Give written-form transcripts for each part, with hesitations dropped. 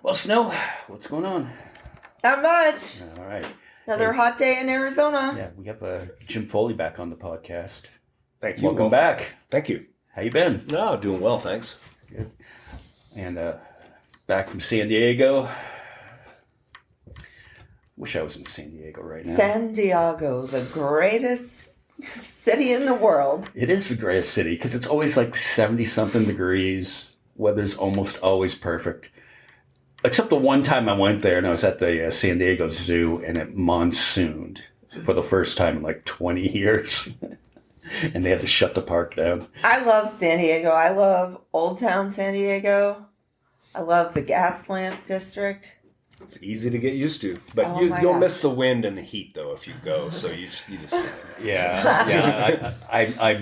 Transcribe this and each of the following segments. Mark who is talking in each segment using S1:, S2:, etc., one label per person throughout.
S1: Well, Snow, what's going on?
S2: Not much.
S1: All right.
S2: Another hot day in Arizona.
S1: Yeah, we have Jim Foley back on the podcast.
S3: Thank you.
S1: Welcome back.
S3: Thank you.
S1: How you been?
S3: No, doing well, thanks.
S1: Good. And back from San Diego. Wish I was in San Diego right now.
S2: San Diego, the greatest city in the world.
S1: It is the greatest city because it's always like 70-something degrees. Weather's almost always perfect. Except the one time I went there and I was at the San Diego Zoo and it monsooned for the first time in like 20 years. And they had to shut the park down.
S2: I love San Diego. I love Old Town San Diego. I love the gas lamp district.
S3: It's easy to get used to, but
S2: Oh
S3: you'll
S2: gosh.
S3: miss the wind and the heat though if you go. So you just
S1: Yeah. I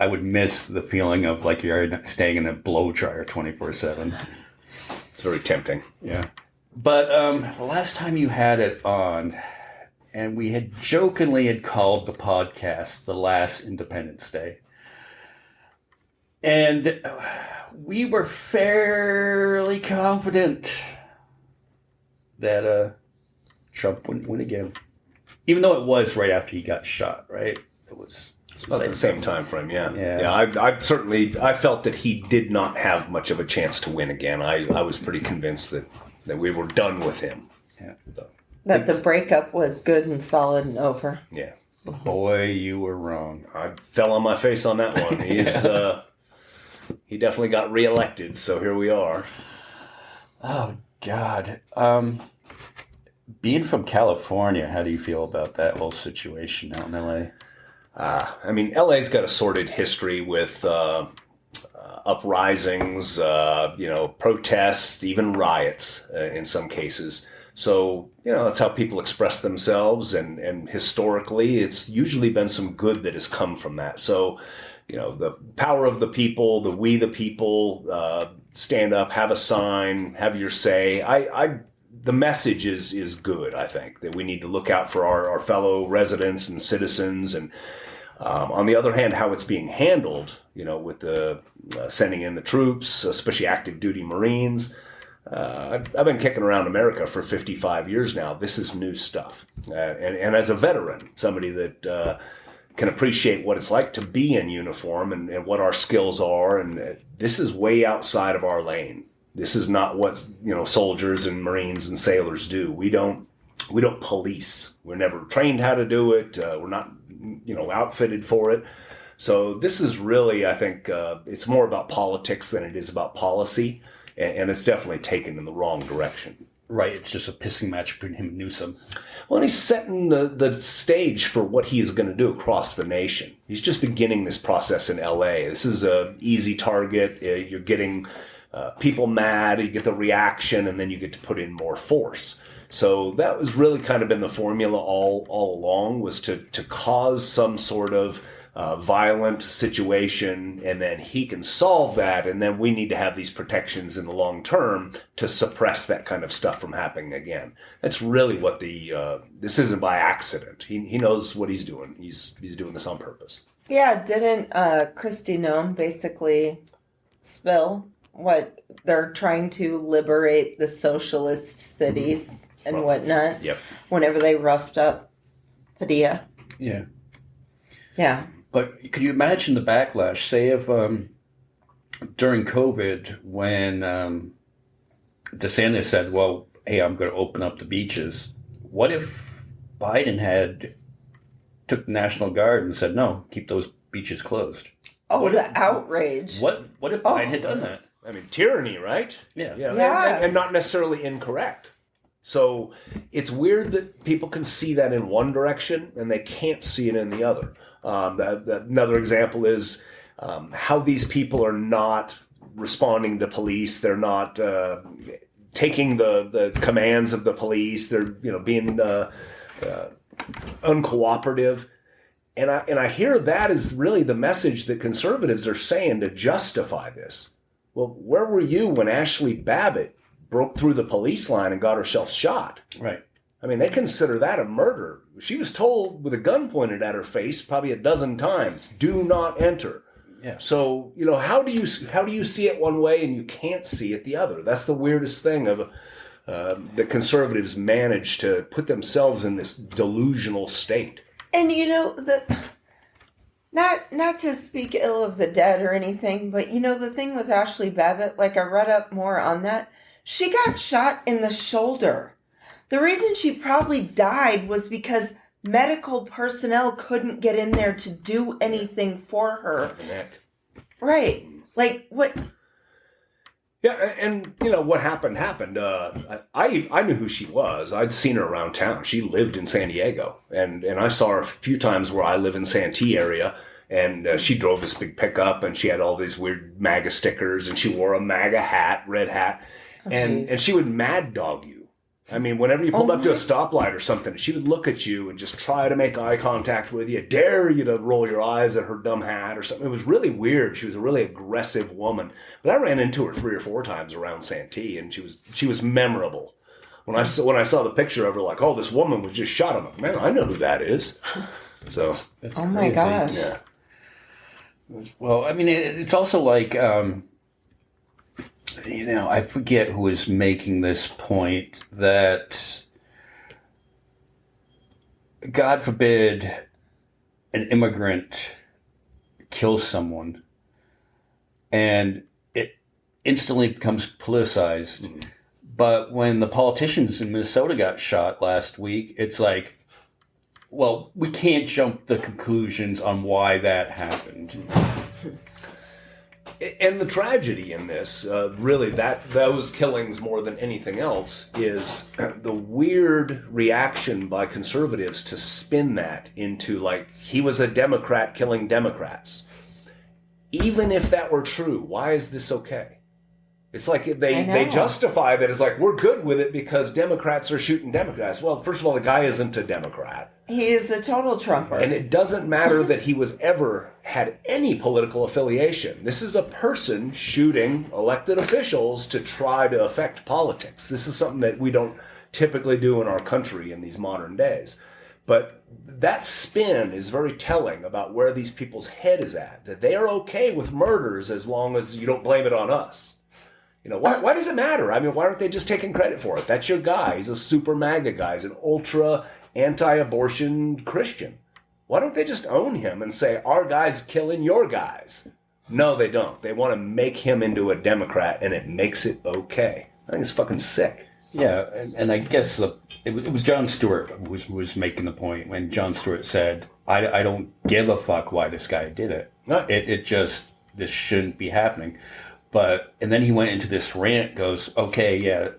S1: would miss the feeling of like you're staying in a blow dryer 24/7.
S3: It's very tempting.
S1: Yeah. But the last time you had it on, and we had jokingly had called the podcast The Last Independence Day. And we were fairly confident that Trump wouldn't win again. Even though it was right after he got shot, right? It was
S3: About the same time frame, yeah.
S1: Yeah.
S3: I felt that he did not have much of a chance to win again. I was pretty convinced that we were done with him.
S1: Yeah.
S3: So,
S2: That the breakup was good and solid and over.
S3: yeah.
S1: Boy, you were wrong.
S3: I fell on my face on that one. He definitely got reelected, so here we are.
S1: Oh, God. Being from California, how do you feel about that whole situation out in L.A.?
S3: I mean, LA's got a sordid history with uprisings, protests, even riots in some cases. So, that's how people express themselves. And historically, it's usually been some good that has come from that. So, the power of the people, the we the people, stand up, have a sign, have your say. The message is good, I think, that we need to look out for our fellow residents and citizens. And on the other hand, how it's being handled, with the sending in the troops, especially active duty Marines. I've been kicking around America for 55 years now. This is new stuff. And as a veteran, somebody that can appreciate what it's like to be in uniform and what our skills are. And this is way outside of our lane. This is not what, soldiers and Marines and sailors do. We don't police. We're never trained how to do it. We're not, outfitted for it. So this is really, I think, it's more about politics than it is about policy. And it's definitely taken in the wrong direction.
S1: Right, it's just a pissing match between him and Newsom.
S3: Well, and he's setting the stage for what he is going to do across the nation. He's just beginning this process in L.A. This is an easy target. You're getting people mad, you get the reaction, and then you get to put in more force. So that was really kind of been the formula all along, was to cause some sort of violent situation, and then he can solve that, and then we need to have these protections in the long term to suppress that kind of stuff from happening again. That's really what this isn't by accident. He knows what he's doing. He's doing this on purpose.
S2: Yeah, didn't Kristi Noem basically spill what they're trying to liberate the socialist cities and whatnot?
S3: Yep.
S2: Whenever they roughed up Padilla.
S1: Yeah.
S2: Yeah.
S1: But could you imagine the backlash? Say if during COVID, when DeSantis said, well, hey, I'm going to open up the beaches. What if Biden had took the National Guard and said, no, keep those beaches closed?
S2: Oh, outrage.
S1: What if Biden had done that?
S3: I mean, tyranny, right?
S1: Yeah.
S2: Yeah.
S3: And not necessarily incorrect. So it's weird that people can see that in one direction and they can't see it in the other. Another example is how these people are not responding to police. They're not taking the commands of the police. They're being uncooperative. And I hear that is really the message that conservatives are saying to justify this. Well, where were you when Ashley Babbit broke through the police line and got herself shot.
S1: Right.
S3: I mean, they consider that a murder. She was told with a gun pointed at her face probably a dozen times, "Do not enter."
S1: Yeah.
S3: So, how do you see it one way and you can't see it the other? That's the weirdest thing of that conservatives manage to put themselves in this delusional state.
S2: And not to speak ill of the dead or anything, but the thing with Ashley Babbit, like I read up more on that, she got shot in the shoulder. The reason she probably died was because medical personnel couldn't get in there to do anything for her.
S3: The neck.
S2: Right. Like what?
S3: Yeah, and what happened. I knew who she was. I'd seen her around town. She lived in San Diego, and I saw her a few times where I live in Santee area. And she drove this big pickup, and she had all these weird MAGA stickers, and she wore a MAGA hat, red hat, and she would mad dog you. I mean, whenever you pulled up to a stoplight or something, she would look at you and just try to make eye contact with you, dare you to roll your eyes at her dumb hat or something. It was really weird. She was a really aggressive woman. But I ran into her 3 or 4 times around Santee, and she was memorable. When I saw the picture of her, like, oh, this woman was just shot. I'm like, man, I know who that is. So,
S1: That's
S2: oh
S1: crazy.
S2: my gosh.
S3: yeah.
S1: Well, I mean, it's also like, I forget who was making this point that, God forbid, an immigrant kills someone and it instantly becomes politicized. Mm-hmm. But when the politicians in Minnesota got shot last week, it's like, well, we can't jump the conclusions on why that happened.
S3: And the tragedy in this, really, those killings more than anything else, is the weird reaction by conservatives to spin that into, like, he was a Democrat killing Democrats. Even if that were true, why is this okay? It's like they justify that as like, we're good with it because Democrats are shooting Democrats. Well, first of all, the guy isn't a Democrat.
S2: He is a total Trumper.
S3: And it doesn't matter that he was ever had any political affiliation. This is a person shooting elected officials to try to affect politics. This is something that we don't typically do in our country in these modern days. But that spin is very telling about where these people's head is at, that they are okay with murders as long as you don't blame it on us. Why does it matter? I mean, why aren't they just taking credit for it? That's your guy. He's a super MAGA guy. He's an ultra anti-abortion Christian. Why don't they just own him and say, our guy's killing your guys? No, they don't. They want to make him into a Democrat, and it makes it okay. I think it's fucking sick.
S1: Yeah, and I guess it was Jon Stewart who was making the point when Jon Stewart said, I don't give a fuck why this guy did it.
S3: No.
S1: This shouldn't be happening. And then he went into this rant, goes, okay, yeah,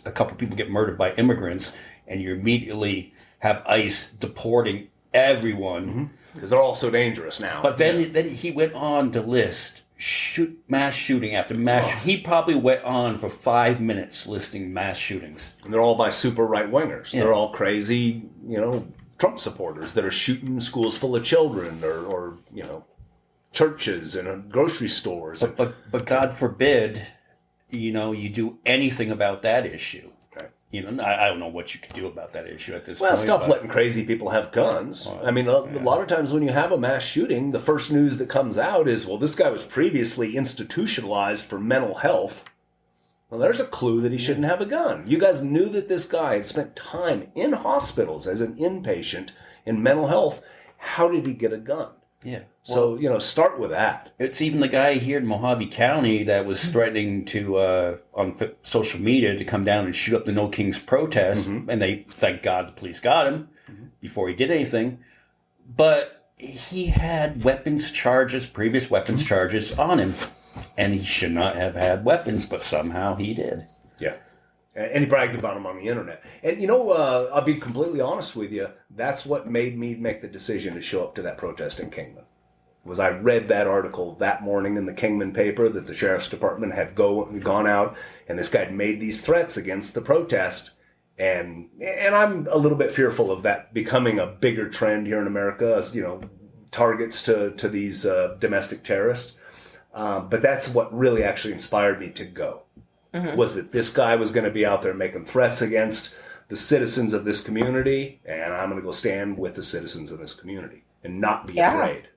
S1: a couple people get murdered by immigrants, and you immediately have ICE deporting everyone.
S3: Because they're all so dangerous now.
S1: But then he went on to list mass shooting after mass shooting. He probably went on for 5 minutes listing mass shootings.
S3: And they're all by super right-wingers.
S1: Yeah.
S3: They're all crazy, Trump supporters that are shooting schools full of children or churches and grocery stores.
S1: But God forbid, you do anything about that issue.
S3: Right.
S1: I don't know what you could do about that issue at this
S3: Well,
S1: point.
S3: stop letting crazy people have guns. I mean, a lot of times when you have a mass shooting, the first news that comes out is, well, this guy was previously institutionalized for mental health. Well, there's a clue that he shouldn't have a gun. You guys knew that this guy had spent time in hospitals as an inpatient in mental health. How did he get a gun?
S1: Yeah.
S3: So, start with that.
S1: It's even the guy here in Mojave County that was threatening to, on social media, to come down and shoot up the No Kings protest. Mm-hmm. And thank God the police got him before he did anything. But he had previous weapons charges on him. And he should not have had weapons, but somehow he did.
S3: Yeah. And he bragged about them on the internet. And, I'll be completely honest with you. That's what made me make the decision to show up to that protest in Kingman. I read that article that morning in the Kingman paper that the sheriff's department had gone out, and this guy had made these threats against the protest. And I'm a little bit fearful of that becoming a bigger trend here in America, as, targets to these domestic terrorists. But that's what really actually inspired me to go. was that this guy was going to be out there making threats against the citizens of this community, and I'm going to go stand with the citizens of this community and not be afraid.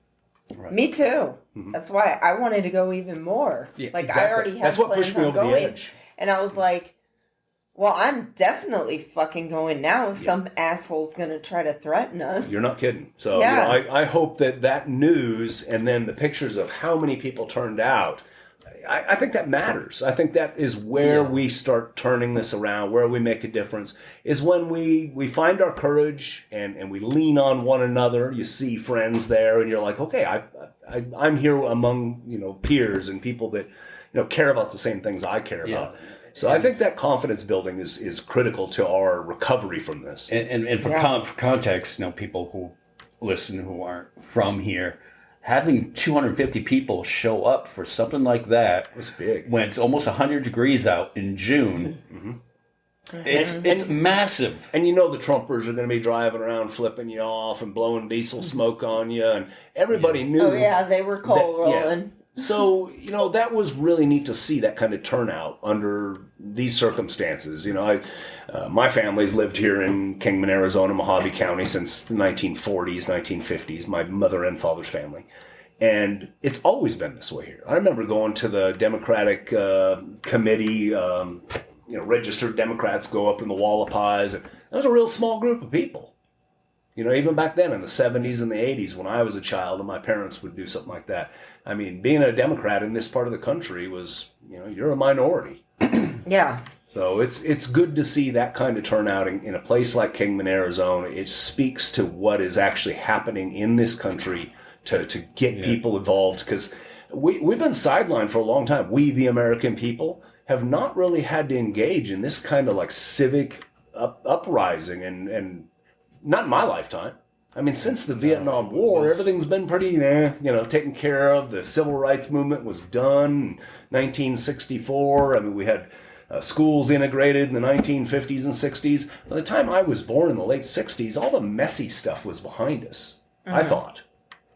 S2: Right. Me too. That's why I wanted to go even more.
S3: Yeah,
S2: like
S3: exactly.
S2: I already had
S3: That's what
S2: plans
S3: pushed me
S2: on
S3: over the
S2: going,
S3: edge.
S2: and I was like, well, I'm definitely fucking going now if some asshole's going to try to threaten us.
S3: You're not kidding. So I hope that news and then the pictures of how many people turned out, I think that matters. I think that is where we start turning this around, where we make a difference, is when we find our courage and we lean on one another. You see friends there and you're like, okay, I'm here among, peers and people that, care about the same things I care about. So I think that confidence building is critical to our recovery from this.
S1: And for context, people who listen who aren't from here, having 250 people show up for something like that
S3: was big.
S1: When it's almost 100 degrees out in June. It's massive.
S3: And the Trumpers are going to be driving around flipping you off and blowing diesel smoke on you. And everybody knew.
S2: Oh, yeah, they were coal rolling.
S3: Yeah. So, that was really neat to see that kind of turnout under these circumstances. My family's lived here in Kingman, Arizona, Mojave County since the 1940s, 1950s, my mother and father's family. And it's always been this way here. I remember going to the Democratic committee, registered Democrats go up in the Wallapies. And that was a real small group of people. Even back then in the 70s and the 80s when I was a child and my parents would do something like that. I mean, being a Democrat in this part of the country was, you're a minority.
S2: Yeah.
S3: So it's good to see that kind of turnout in a place like Kingman, Arizona. It speaks to what is actually happening in this country to get people involved, because we've been sidelined for a long time. We, the American people, have not really had to engage in this kind of like civic uprising and not in my lifetime. I mean, since the Vietnam War, everything's been pretty, taken care of. The civil rights movement was done in 1964. I mean, we had schools integrated in the 1950s and 60s. By the time I was born in the late 60s, all the messy stuff was behind us, I thought.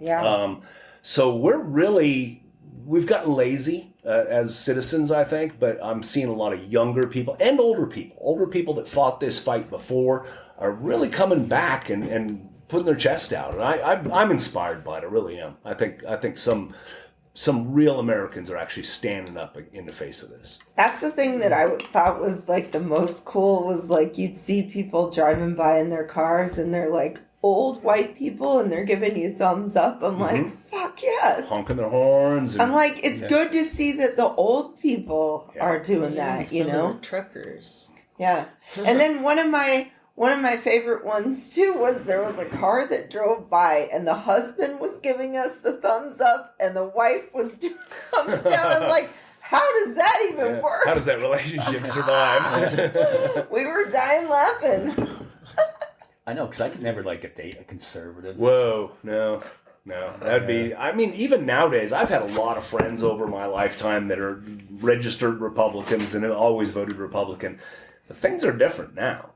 S2: Yeah.
S3: So we've gotten lazy as citizens, I think, but I'm seeing a lot of younger people and older people that fought this fight before are really coming back and putting their chest out. And I'm inspired by it. I really am. I think some real Americans are actually standing up in the face of this.
S2: That's the thing that I thought was like the most cool was like you'd see people driving by in their cars and they're like old white people and they're giving you thumbs up. I'm like, fuck yes.
S3: Honking their horns.
S2: I'm like, it's good to see that the old people are doing that,
S4: Some of the truckers.
S2: Yeah. And then one of my favorite ones too was there was a car that drove by and the husband was giving us the thumbs up and the wife was doing thumbs down. I'm like, how does that even work?
S3: How does that relationship survive?
S2: We were dying laughing.
S1: I know, because I could never date a conservative.
S3: Whoa, no. That'd be, I mean, even nowadays, I've had a lot of friends over my lifetime that are registered Republicans and have always voted Republican. The things are different now.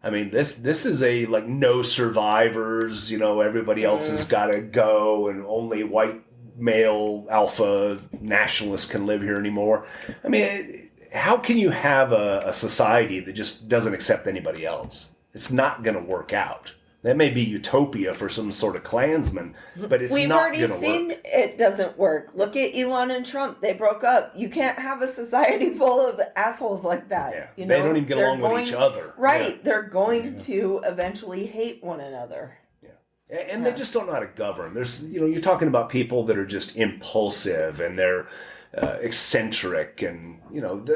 S3: I mean, this is a, no survivors, everybody else has got to go and only white male alpha nationalists can live here anymore. I mean, how can you have a society that just doesn't accept anybody else? It's not going to work out. That may be utopia for some sort of Klansman, but it's not going to work.
S2: We've already seen it doesn't work. Look at Elon and Trump. They broke up. You can't have a society full of assholes like that.
S3: Yeah. They don't even get along with each other.
S2: Right. Yeah. They're going to eventually hate one another.
S3: Yeah. And they just don't know how to govern. There's, you're talking about people that are just impulsive and they're eccentric and,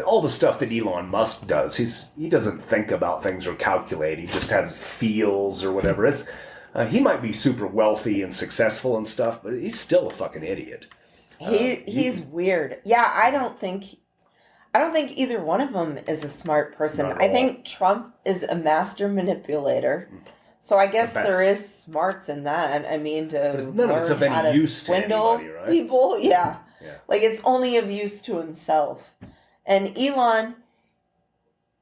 S3: all the stuff that Elon Musk does. He doesn't think about things or calculate. He just has feels or whatever. It's he might be super wealthy and successful and stuff, but he's still a fucking idiot.
S2: He's weird. Yeah, I don't think either one of them is a smart person. I think Trump is a master manipulator. So I guess there is smarts in that. I mean, to
S3: none of it's of any use to anybody, right?
S2: People, yeah. It's only of use to himself. And Elon,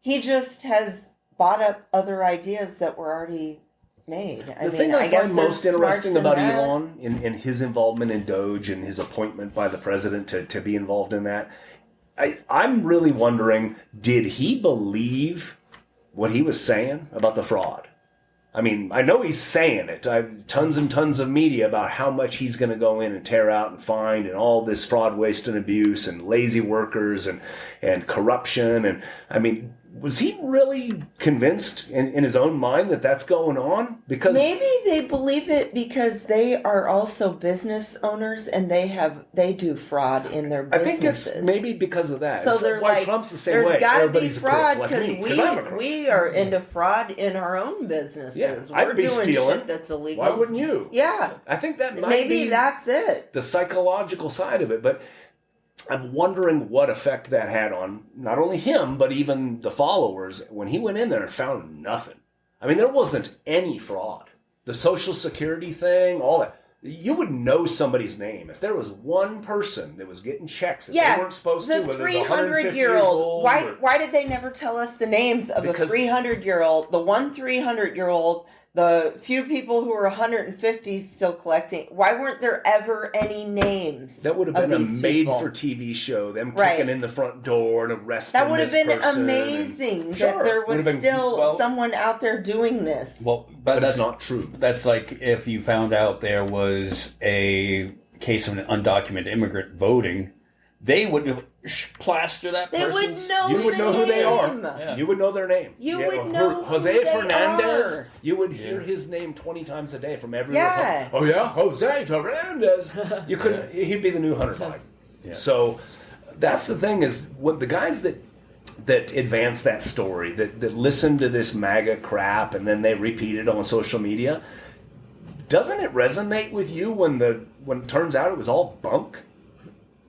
S2: he just has bought up other ideas that were already made.
S3: The thing I find most interesting about Elon in his involvement in Doge and his appointment by the president to be involved in that, I'm really wondering, did he believe what he was saying about the fraud? I mean, I know he's saying it. Tons and tons of media about how much he's going to go in and tear out and find, and all this fraud, waste, and abuse, and lazy workers, and corruption. And I mean, was he really convinced in his own mind that that's going on? Because
S2: maybe they believe it because they are also business owners and they do fraud in their businesses.
S3: I think it's maybe because of that.
S2: So
S3: it's
S2: they're
S3: why
S2: like,
S3: Trump's the same
S2: there's
S3: way.
S2: got to be
S3: Everybody's
S2: fraud
S3: a crook, like
S2: because
S3: I'm a crook.
S2: we are into fraud in our own businesses.
S3: Yeah,
S2: We're
S3: I'd be
S2: doing
S3: stealing.
S2: shit that's illegal.
S3: Why wouldn't you?
S2: Yeah.
S3: I think that might
S2: maybe
S3: be
S2: that's it.
S3: the psychological side of it, but I'm wondering what effect that had on not only him, but even the followers when he went in there and found nothing. I mean, there wasn't any fraud. The Social Security thing, all that. You would know somebody's name. If there was one person that was getting checks that they weren't supposed to, whether they're 150 years old.
S2: Why did they never tell us the names of the 300-year-old, the 300-year-old, the few people who were 150 still collecting? Why weren't there ever any names?
S3: That would have been a made-for-TV show. Them kicking in the front door and arresting
S2: that would have
S3: this
S2: been
S3: person
S2: amazing. That there was still someone out there doing this.
S1: Well,
S3: but that's not true.
S1: That's like if you found out there was a case of an undocumented immigrant voting, they would plaster that person.
S2: They would know.
S3: You would know who they are.
S1: Yeah.
S3: You would know their name.
S2: You would know
S3: Jose
S2: who they
S3: Fernandez.
S2: are.
S3: You would hear his name 20 times a day from everywhere.
S2: Yeah.
S3: Oh yeah, Jose Fernandez. You couldn't. He'd be the new Hunter Biden.
S1: Yeah.
S3: So that's the thing is what the guys that advance that story, that listen to this MAGA crap and then they repeat it on social media. Doesn't it resonate with you when it turns out it was all bunk?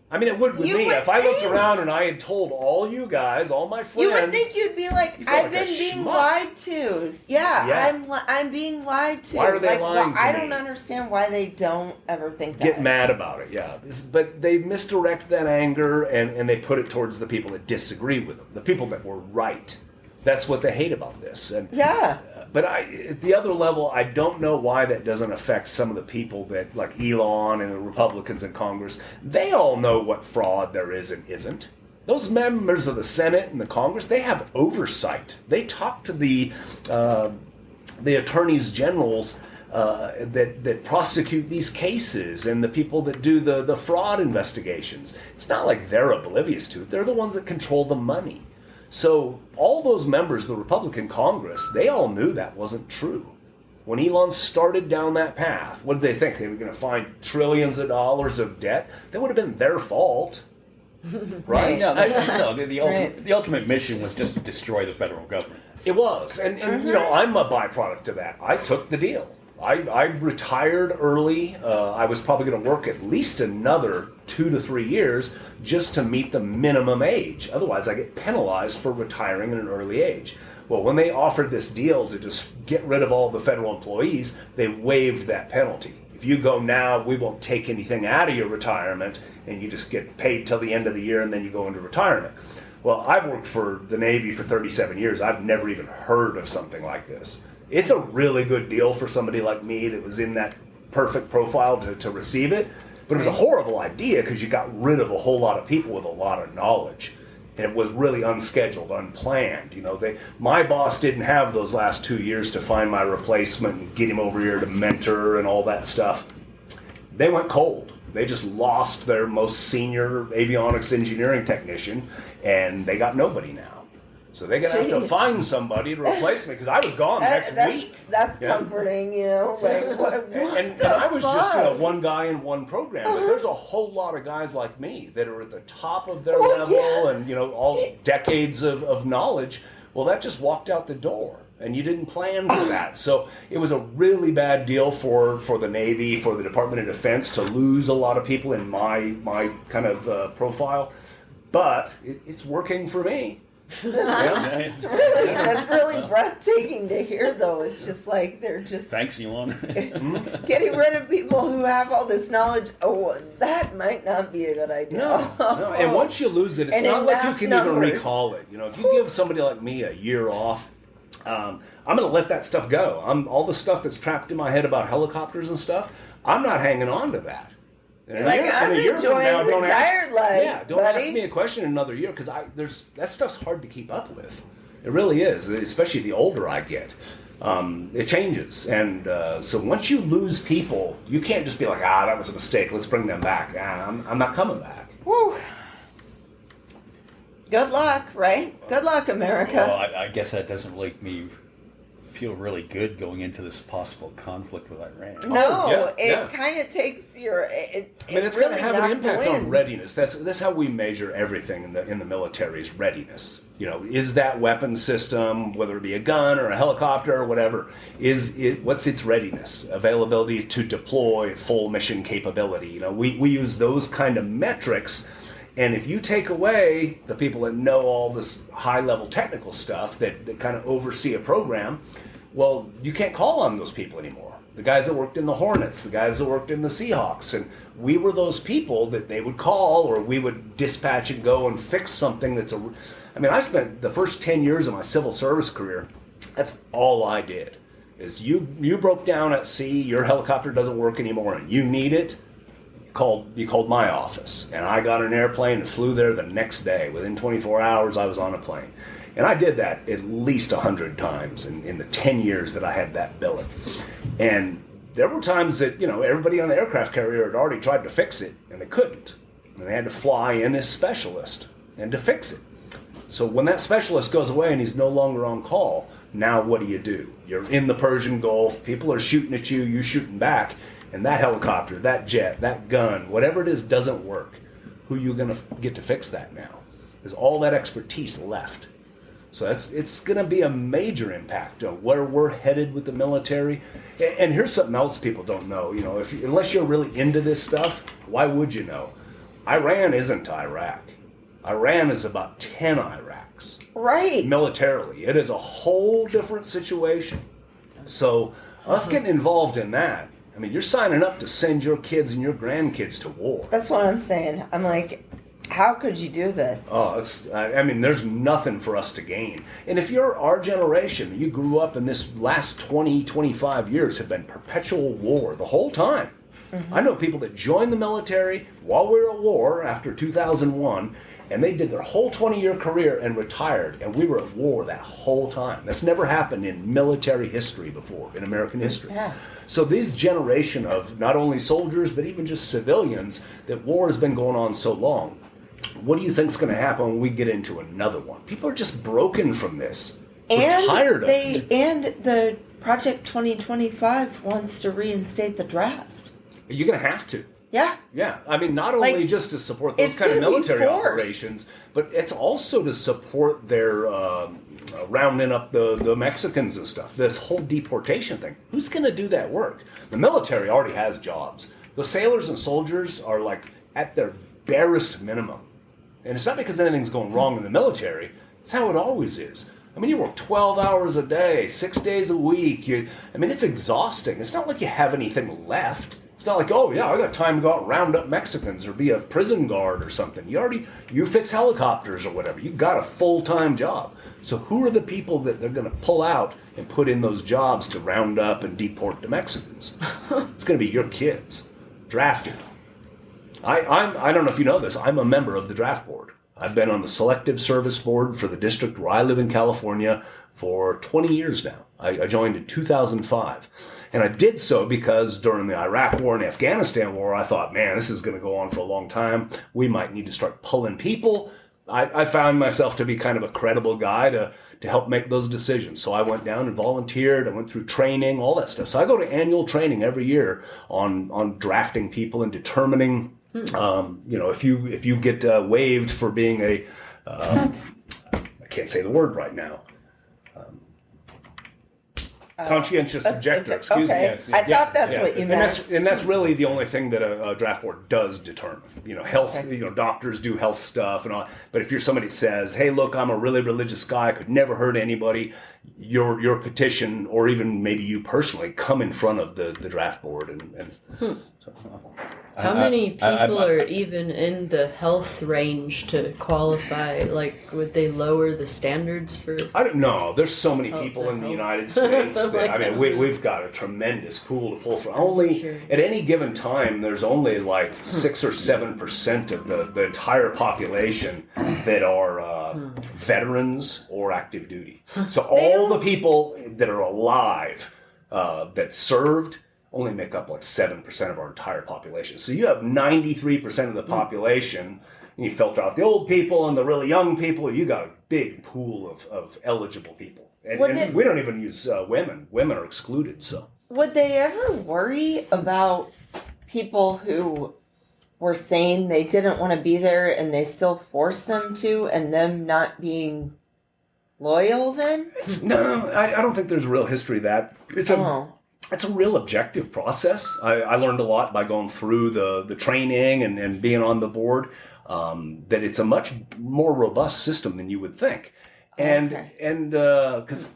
S3: I mean, it would with me. If I looked around and I had told all you guys, all my friends...
S2: You would think you'd be like, I've been being lied to. Yeah. I'm being lied to.
S3: Why are they lying to me?
S2: I don't understand why they don't ever think that.
S3: Get mad about it, yeah. But they misdirect that anger and they put it towards the people that disagree with them, the people that were right. That's what they hate about this. And, but at the other level, I don't know why that doesn't affect some of the people that, like Elon and the Republicans in Congress, they all know what fraud there is and isn't. Those members of the Senate and the Congress, they have oversight. They talk to the attorneys generals that prosecute these cases and the people that do the fraud investigations. It's not like they're oblivious to it. They're the ones that control the money. So all those members of the Republican Congress, they all knew that wasn't true. When Elon started down that path, what did they think? They were going to find trillions of dollars of debt? That would have been their fault, right?
S1: The ultimate mission was just to destroy the federal government.
S3: It was. And you know, I'm a byproduct of that. I took the deal. I retired early. I was probably going to work at least another 2 to 3 years just to meet the minimum age. Otherwise, I get penalized for retiring at an early age. Well, when they offered this deal to just get rid of all the federal employees, they waived that penalty. If you go now, we won't take anything out of your retirement, and you just get paid till the end of the year, and then you go into retirement. Well, I've worked for the Navy for 37 years. I've never even heard of something like this. It's a really good deal for somebody like me that was in that perfect profile to receive it. But it was a horrible idea because you got rid of a whole lot of people with a lot of knowledge. And it was really unscheduled, unplanned. You know, my boss didn't have those last 2 years to find my replacement and get him over here to mentor and all that stuff. They went cold. They just lost their most senior avionics engineering technician, and they got nobody now. So they're going to have to find somebody to replace me because I was gone next week.
S2: That's comforting, you know. Like, what
S3: and I was just one guy in one program. But there's a whole lot of guys like me that are at the top of their level and, you know, all decades of knowledge. Well, that just walked out the door. And you didn't plan for that. So it was a really bad deal for the Navy, for the Department of Defense to lose a lot of people in my kind of profile. But it's working for me.
S2: That's really breathtaking to hear, though. It's just like they're just
S1: thanks, Elon.
S2: Getting rid of people who have all this knowledge. Oh, that might not be a good idea.
S3: No. And once you lose it, it's not like you can even recall it. You know, if you give somebody like me a year off, I'm going to let that stuff go. All the stuff that's trapped in my head about helicopters and stuff, I'm not hanging on to that. And
S2: Like, I'm enjoying retired life,
S3: Yeah, don't
S2: buddy.
S3: ask me a question in another year because that stuff's hard to keep up with. It really is, especially the older I get. It changes, and so once you lose people, you can't just be like, that was a mistake. Let's bring them back. I'm not coming back.
S2: Whew. Good luck, right? Good luck, America.
S1: Well, I guess that doesn't make me feel really good going into this possible conflict with Iran.
S2: No,
S3: yeah.
S2: it kind of takes your. It
S3: It's
S2: really
S3: going to have an
S2: knocked
S3: impact
S2: the
S3: on
S2: wind.
S3: readiness. That's how we measure everything in the military's readiness. Is that weapon system, whether it be a gun or a helicopter or whatever, what's its readiness, availability to deploy, full mission capability? We use those kind of metrics. And if you take away the people that know all this high-level technical stuff that kind of oversee a program, well, you can't call on those people anymore. The guys that worked in the Hornets, the guys that worked in the Seahawks, and we were those people that they would call, or we would dispatch and go and fix something I spent the first 10 years of my civil service career, that's all I did. Is you broke down at sea, your helicopter doesn't work anymore, and you need it, you called my office, and I got an airplane and flew there the next day. Within 24 hours, I was on a plane. And I did that at least 100 times in the 10 years that I had that billet. And there were times that, everybody on the aircraft carrier had already tried to fix it, and they couldn't. And they had to fly in this specialist and to fix it. So when that specialist goes away and he's no longer on call, now what do? You're in the Persian Gulf, people are shooting at you, you shooting back, and that helicopter, that jet, that gun, whatever it is doesn't work. Who are you going to get to fix that now? Is all that expertise left? So it's going to be a major impact on where we're headed with the military. And here's something else people don't know. Unless you're really into this stuff, why would you know? Iran isn't Iraq. Iran is about 10 Iraqs.
S2: Right.
S3: Militarily. It is a whole different situation. So us getting involved in that, you're signing up to send your kids and your grandkids to war.
S2: That's what I'm saying. I'm like, how could you do this?
S3: There's nothing for us to gain. And if you're our generation, you grew up in this last 20, 25 years have been perpetual war the whole time. Mm-hmm. I know people that joined the military while we were at war after 2001, and they did their whole 20-year career and retired, and we were at war that whole time. That's never happened in military history before, in American history.
S2: Yeah.
S3: So this generation of not only soldiers, but even just civilians, that war has been going on so long. What do you think is going to happen when we get into another one? People are just broken from this. We're tired of it.
S2: And the Project 2025 wants to reinstate the draft.
S3: You're going to have to.
S2: Yeah.
S3: Yeah. Not only just to support those kind of military operations, but it's also to support their rounding up the Mexicans and stuff. This whole deportation thing. Who's going to do that work? The military already has jobs. The sailors and soldiers are like at their barest minimum. And it's not because anything's going wrong in the military. It's how it always is. You work 12 hours a day, 6 days a week. It's exhausting. It's not like you have anything left. It's not like, I got time to go out and round up Mexicans or be a prison guard or something. You fix helicopters or whatever. You got a full-time job. So who are the people that they're going to pull out and put in those jobs to round up and deport the Mexicans? It's going to be your kids. Drafted. I don't know if you know this. I'm a member of the draft board. I've been on the selective service board for the district where I live in California for 20 years now. I joined in 2005. And I did so because during the Iraq War and Afghanistan War, I thought, man, this is going to go on for a long time. We might need to start pulling people. I found myself to be kind of a credible guy to help make those decisions. So I went down and volunteered. I went through training, all that stuff. So I go to annual training every year on drafting people and determining, if you get waived for being I can't say the word right now. Conscientious objector, excuse me.
S2: Yes, I thought that's what you meant.
S3: And that's really the only thing that a draft board does determine. Health, doctors do health stuff and all. But if you're somebody that says, hey, look, I'm a really religious guy, I could never hurt anybody, your petition, or even maybe you personally, come in front of the draft board.
S4: How many people are even in the health range to qualify? Like, would they lower the standards for?
S3: I don't know. There's so many people in the United States. That, we've got a tremendous pool to pull from. Only at any given time, there's only like 6 or 7% of the entire population that are veterans or active duty. So all the people that are alive that served only make up like 7% of our entire population. So you have 93% of the population, and you filter out the old people and the really young people, you got a big pool of eligible people. And we don't even use women. Women are excluded, so.
S2: Would they ever worry about people who were saying they didn't want to be there and they still forced them to, and them not being loyal then?
S3: No, I don't think there's a real history of that. It's a real objective process. I learned a lot by going through the training and being on the board, that it's a much more robust system than you would think. And because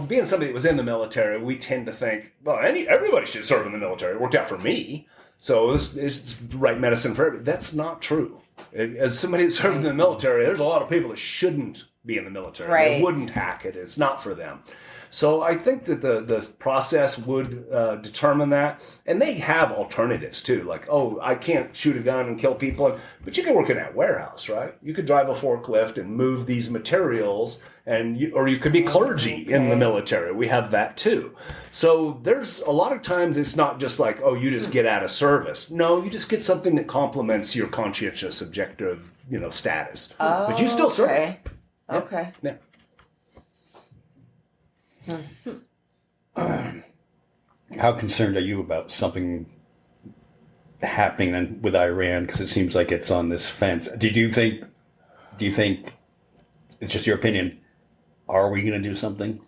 S3: being somebody that was in the military, we tend to think, well, everybody should serve in the military. It worked out for me, so it's the right medicine for everybody. That's not true. As somebody that served in the military, there's a lot of people that shouldn't be in the military.
S2: Right.
S3: They wouldn't hack it. It's not for them. So I think that the process would determine that. And they have alternatives too. Like, I can't shoot a gun and kill people. But you can work in that warehouse, right? You could drive a forklift and move these materials. Or you could be clergy in the military. We have that too. So there's a lot of times it's not just like, you just get out of service. No, you just get something that complements your conscientious objective, status. But you still serve.
S2: Okay.
S3: Yeah.
S2: Okay.
S3: Yeah.
S1: How concerned are you about something happening with Iran? Because it seems like it's on this fence. Do you think, it's just your opinion, are we going to do something?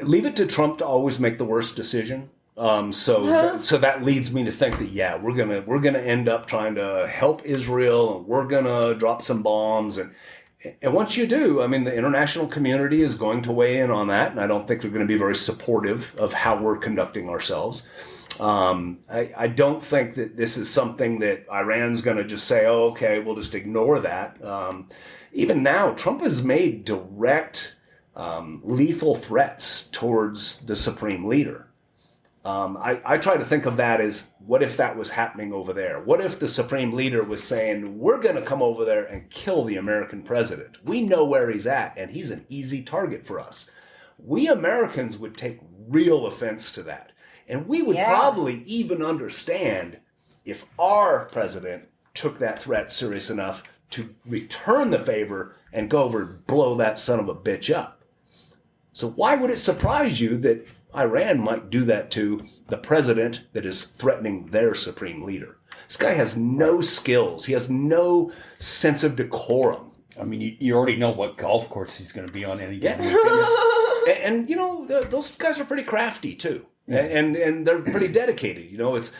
S3: Leave it to Trump to always make the worst decision. So that leads me to think that, we're gonna end up trying to help Israel, and we're gonna drop some bombs, and once you do, the international community is going to weigh in on that, and I don't think they're going to be very supportive of how we're conducting ourselves. I don't think that this is something that Iran's going to just say, okay, we'll just ignore that. Even now, Trump has made direct, lethal threats towards the supreme leader. I try to think of that as, what if that was happening over there? What if the supreme leader was saying, we're going to come over there and kill the American president? We know where he's at, and he's an easy target for us. We Americans would take real offense to that. And we would probably even understand if our president took that threat serious enough to return the favor and go over and blow that son of a bitch up. So why would it surprise you that Iran might do that to the president that is threatening their supreme leader? This guy has no skills. He has no sense of decorum.
S1: You already know what golf course he's going to be on any given weekend.
S3: And those guys are pretty crafty too. Yeah. And they're pretty dedicated. It's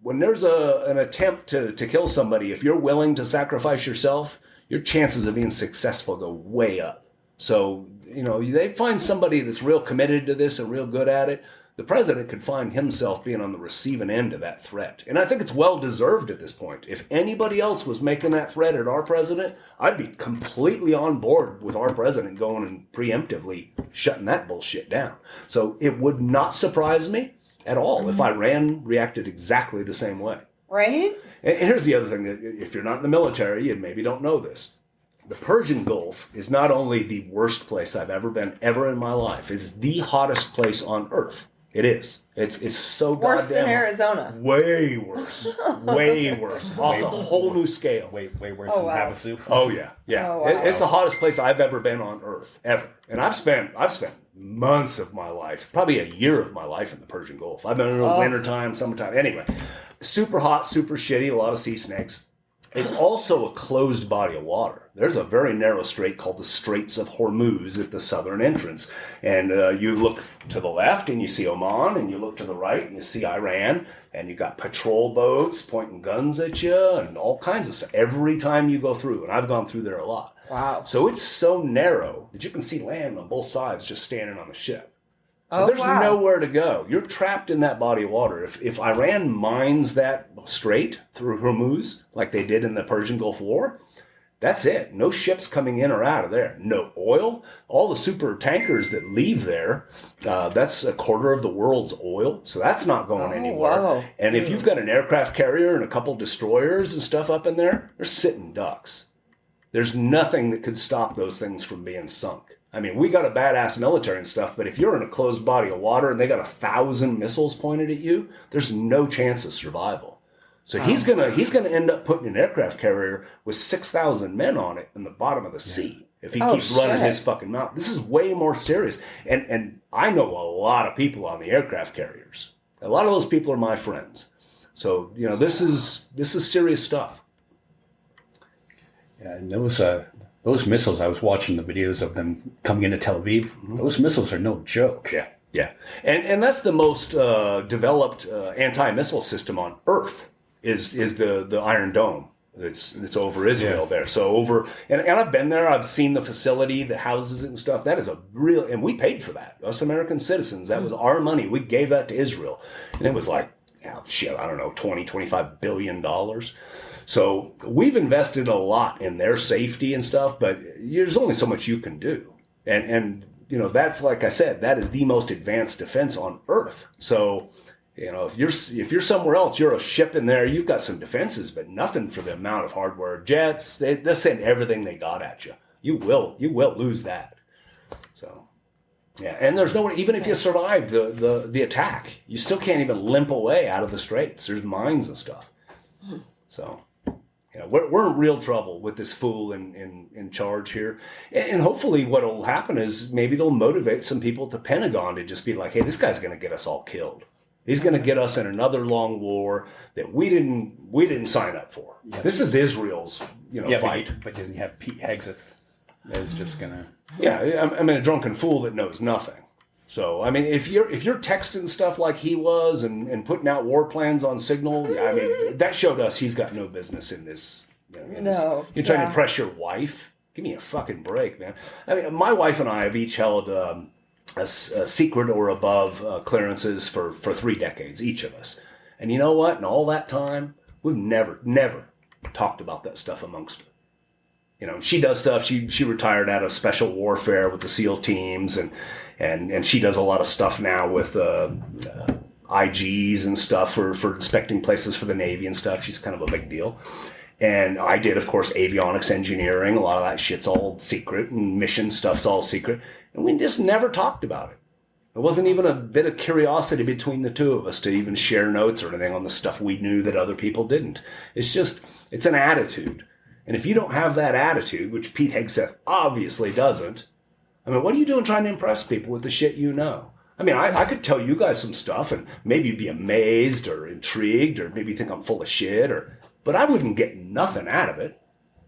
S3: when there's an attempt to kill somebody, if you're willing to sacrifice yourself, your chances of being successful go way up. So, they find somebody that's real committed to this and real good at it. The president could find himself being on the receiving end of that threat. And I think it's well deserved at this point. If anybody else was making that threat at our president, I'd be completely on board with our president going and preemptively shutting that bullshit down. So it would not surprise me at all if Iran reacted exactly the same way.
S2: Right?
S3: And here's the other thing, that if you're not in the military, you maybe don't know this. The Persian Gulf is not only the worst place I've ever been in my life. It's the hottest place on earth. It is. It's so
S2: worse
S3: goddamn
S2: than Arizona.
S3: Way worse. Way worse. Off a whole new scale.
S1: Way worse than Havasu.
S3: Oh yeah. Yeah.
S2: Oh, wow.
S3: It's the hottest place I've ever been on earth, ever. And I've spent months of my life, probably a year of my life in the Persian Gulf. I've been in the wintertime, summertime. Anyway, super hot, super shitty, a lot of sea snakes. It's also a closed body of water. There's a very narrow strait called the Straits of Hormuz at the southern entrance. And you look to the left and you see Oman, and you look to the right and you see Iran, and you got patrol boats pointing guns at you and all kinds of stuff every time you go through. And I've gone through there a lot.
S2: Wow.
S3: So it's so narrow that you can see land on both sides just standing on the ship. So there's
S2: wow.
S3: nowhere to go. You're trapped in that body of water. If Iran mines that straight through Hormuz, like they did in the Persian Gulf War, that's it. No ships coming in or out of there. No oil. All the super tankers that leave there, that's a quarter of the world's oil. So that's not going anywhere.
S2: Wow.
S3: And if you've got an aircraft carrier and a couple destroyers and stuff up in there, they're sitting ducks. There's nothing that could stop those things from being sunk. I mean, we got a badass military and stuff, but if you're in a closed body of water and they got 1,000 missiles pointed at you, there's no chance of survival. So he's gonna end up putting an aircraft carrier with 6,000 men on it in the bottom of the sea if he keeps running his fucking mouth. This is way more serious. And I know a lot of people on the aircraft carriers. A lot of those people are my friends. So this is serious stuff.
S1: Yeah, and those missiles, I was watching the videos of them coming into Tel Aviv. Mm-hmm. Those missiles are no joke.
S3: Yeah. And that's the most developed anti-missile system on Earth is the Iron Dome. It's over Israel there. So and I've been there. I've seen the facility, the houses and stuff. That is a real, and we paid for that. Us American citizens, that was our money. We gave that to Israel. And it was like, I don't know, $25 billion. So we've invested a lot in their safety and stuff, but there's only so much you can do. And that's, like I said, that is the most advanced defense on Earth. So, if you're somewhere else, you're a ship in there, you've got some defenses, but nothing for the amount of hardware. Jets, they send everything they got at you. You will lose that. So, yeah, and there's no way, even if you survive the attack, you still can't even limp away out of the straits. There's mines and stuff. So, we're in real trouble with this fool in charge here. And hopefully what will happen is maybe it'll motivate some people at the Pentagon to just be like, hey, this guy's going to get us all killed. He's going to get us in another long war that we didn't sign up for. Yep. This is Israel's, fight.
S1: But then you have Pete Hegseth. That's just going to...
S3: Yeah, I mean, a drunken fool that knows nothing. So, I mean, if you're texting stuff like he was and putting out war plans on Signal, I mean, that showed us he's got no business in this. You're trying to impress your wife? Give me a fucking break, man. I mean, my wife and I have each held a secret or above clearances for 3 decades, each of us. And you know what? In all that time, we've never talked about that stuff amongst us. She does stuff. She retired out of special warfare with the SEAL teams, and she does a lot of stuff now with IGs and stuff for inspecting places for the Navy and stuff. She's kind of a big deal. And I did, of course, avionics engineering. A lot of that shit's all secret, and mission stuff's all secret. And we just never talked about it. There wasn't even a bit of curiosity between the two of us to even share notes or anything on the stuff we knew that other people didn't. It's an attitude. And if you don't have that attitude, which Pete Hegseth obviously doesn't, I mean, what are you doing trying to impress people with the shit you know? I mean, I could tell you guys some stuff and maybe you'd be amazed or intrigued or maybe think I'm full of shit, but I wouldn't get nothing out of it.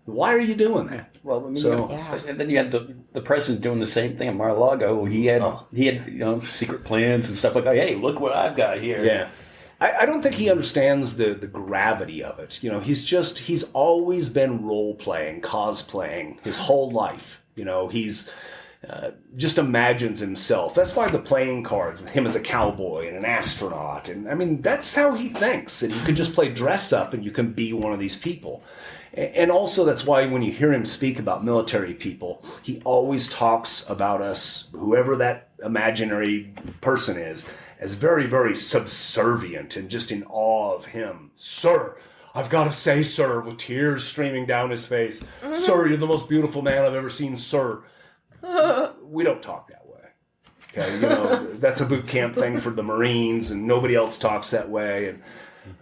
S3: Why are you doing that?
S1: Well, I mean, and then you had the president doing the same thing at Mar-a-Lago. He had secret plans and stuff like that. Hey, look what I've got here.
S3: Yeah. I don't think he understands the gravity of it. He's always been role-playing, cosplaying his whole life. He's just imagines himself. That's why the playing cards with him as a cowboy and an astronaut. And I mean, that's how he thinks. And you can just play dress up and you can be one of these people. And also that's why when you hear him speak about military people, he always talks about us, whoever that imaginary person is, as very, very subservient and just in awe of him. Sir, I've got to say, sir, with tears streaming down his face. Mm-hmm. Sir, you're the most beautiful man I've ever seen, sir. We don't talk that way. Okay, that's a boot camp thing for the Marines, and nobody else talks that way. And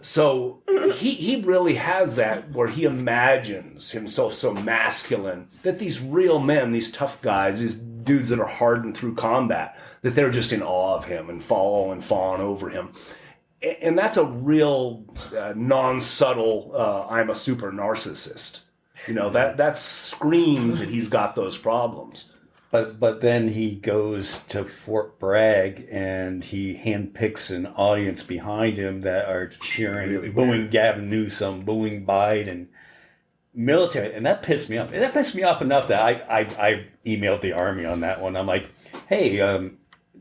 S3: so he really has that where he imagines himself so masculine that these real men, these tough guys, these dudes that are hardened through combat, that they're just in awe of him and follow and fawn over him. And that's a real non-subtle, I'm a super narcissist. That screams that he's got those problems.
S1: But then he goes to Fort Bragg and he handpicks an audience behind him that are cheering, really booing Gavin Newsom, booing Biden, military, and that pissed me off. And that pissed me off enough that I emailed the Army on that one. I'm like, hey,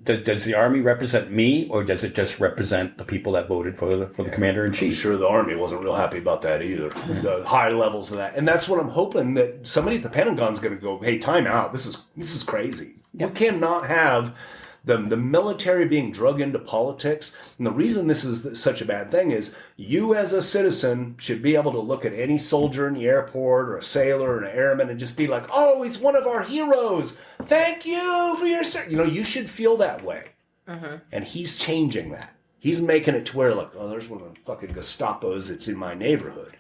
S1: does the Army represent me, or does it just represent the people that voted for the commander in
S3: I'm
S1: chief?
S3: sure the Army wasn't real happy about that either. The high levels of that, and that's what I'm hoping that somebody at the Pentagon's going to go, "Hey, time out! This is crazy. You cannot have the military being drug into politics." And the reason this is such a bad thing is you, as a citizen, should be able to look at any soldier in the airport or a sailor or an airman and just be like, "Oh, he's one of our heroes. Thank you for your service." You should feel that way. And he's changing that. He's making it to where, like, oh, there's one of the fucking Gestapos that's in my neighborhood.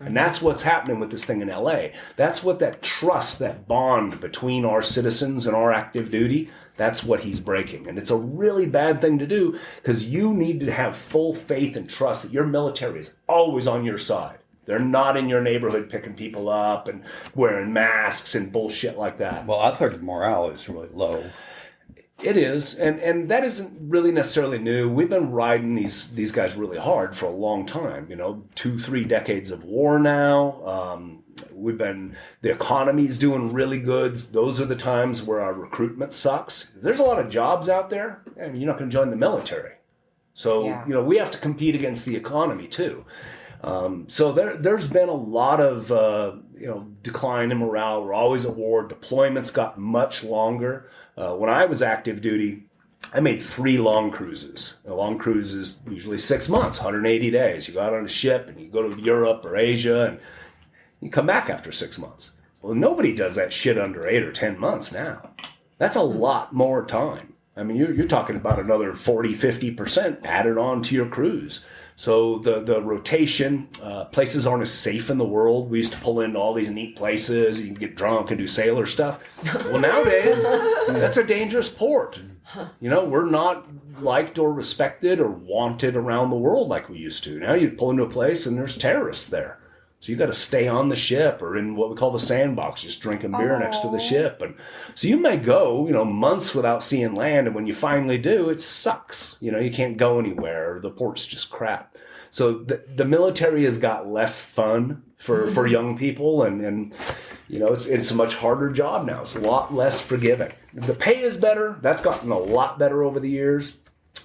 S3: And that's what's happening with this thing in LA. That's what that trust, that bond between our citizens and our active duty, that's what he's breaking. And it's a really bad thing to do, because you need to have full faith and trust that your military is always on your side. They're not in your neighborhood picking people up and wearing masks and bullshit like that.
S1: Well, I've heard the morale is really low.
S3: It is, and that isn't really necessarily new. We've been riding these guys really hard for a long time. 2-3 decades of war now. The economy's doing really good. Those are the times where our recruitment sucks. There's a lot of jobs out there, and you're not going to join the military. So, we have to compete against the economy too. So there's been a lot of, decline in morale. We're always at war. Deployments got much longer. When I was active duty, I made 3 long cruises. A long cruise is usually 6 months, 180 days. You go out on a ship and you go to Europe or Asia and you come back after 6 months. Well, nobody does that shit under 8 or 10 months now. That's a lot more time. I mean, you're talking about another 40-50% added on to your cruise. So the rotation, places aren't as safe in the world. We used to pull into all these neat places. You can get drunk and do sailor stuff. Well, nowadays, that's a dangerous port. We're not liked or respected or wanted around the world like we used to. Now you pull into a place and there's terrorists there. So you got to stay on the ship or in what we call the sandbox, just drinking beer next to the ship. And so you may go, months without seeing land. And when you finally do, it sucks. You can't go anywhere. The port's just crap. So the military has got less fun for young people. And it's a much harder job now. It's a lot less forgiving. The pay is better. That's gotten a lot better over the years.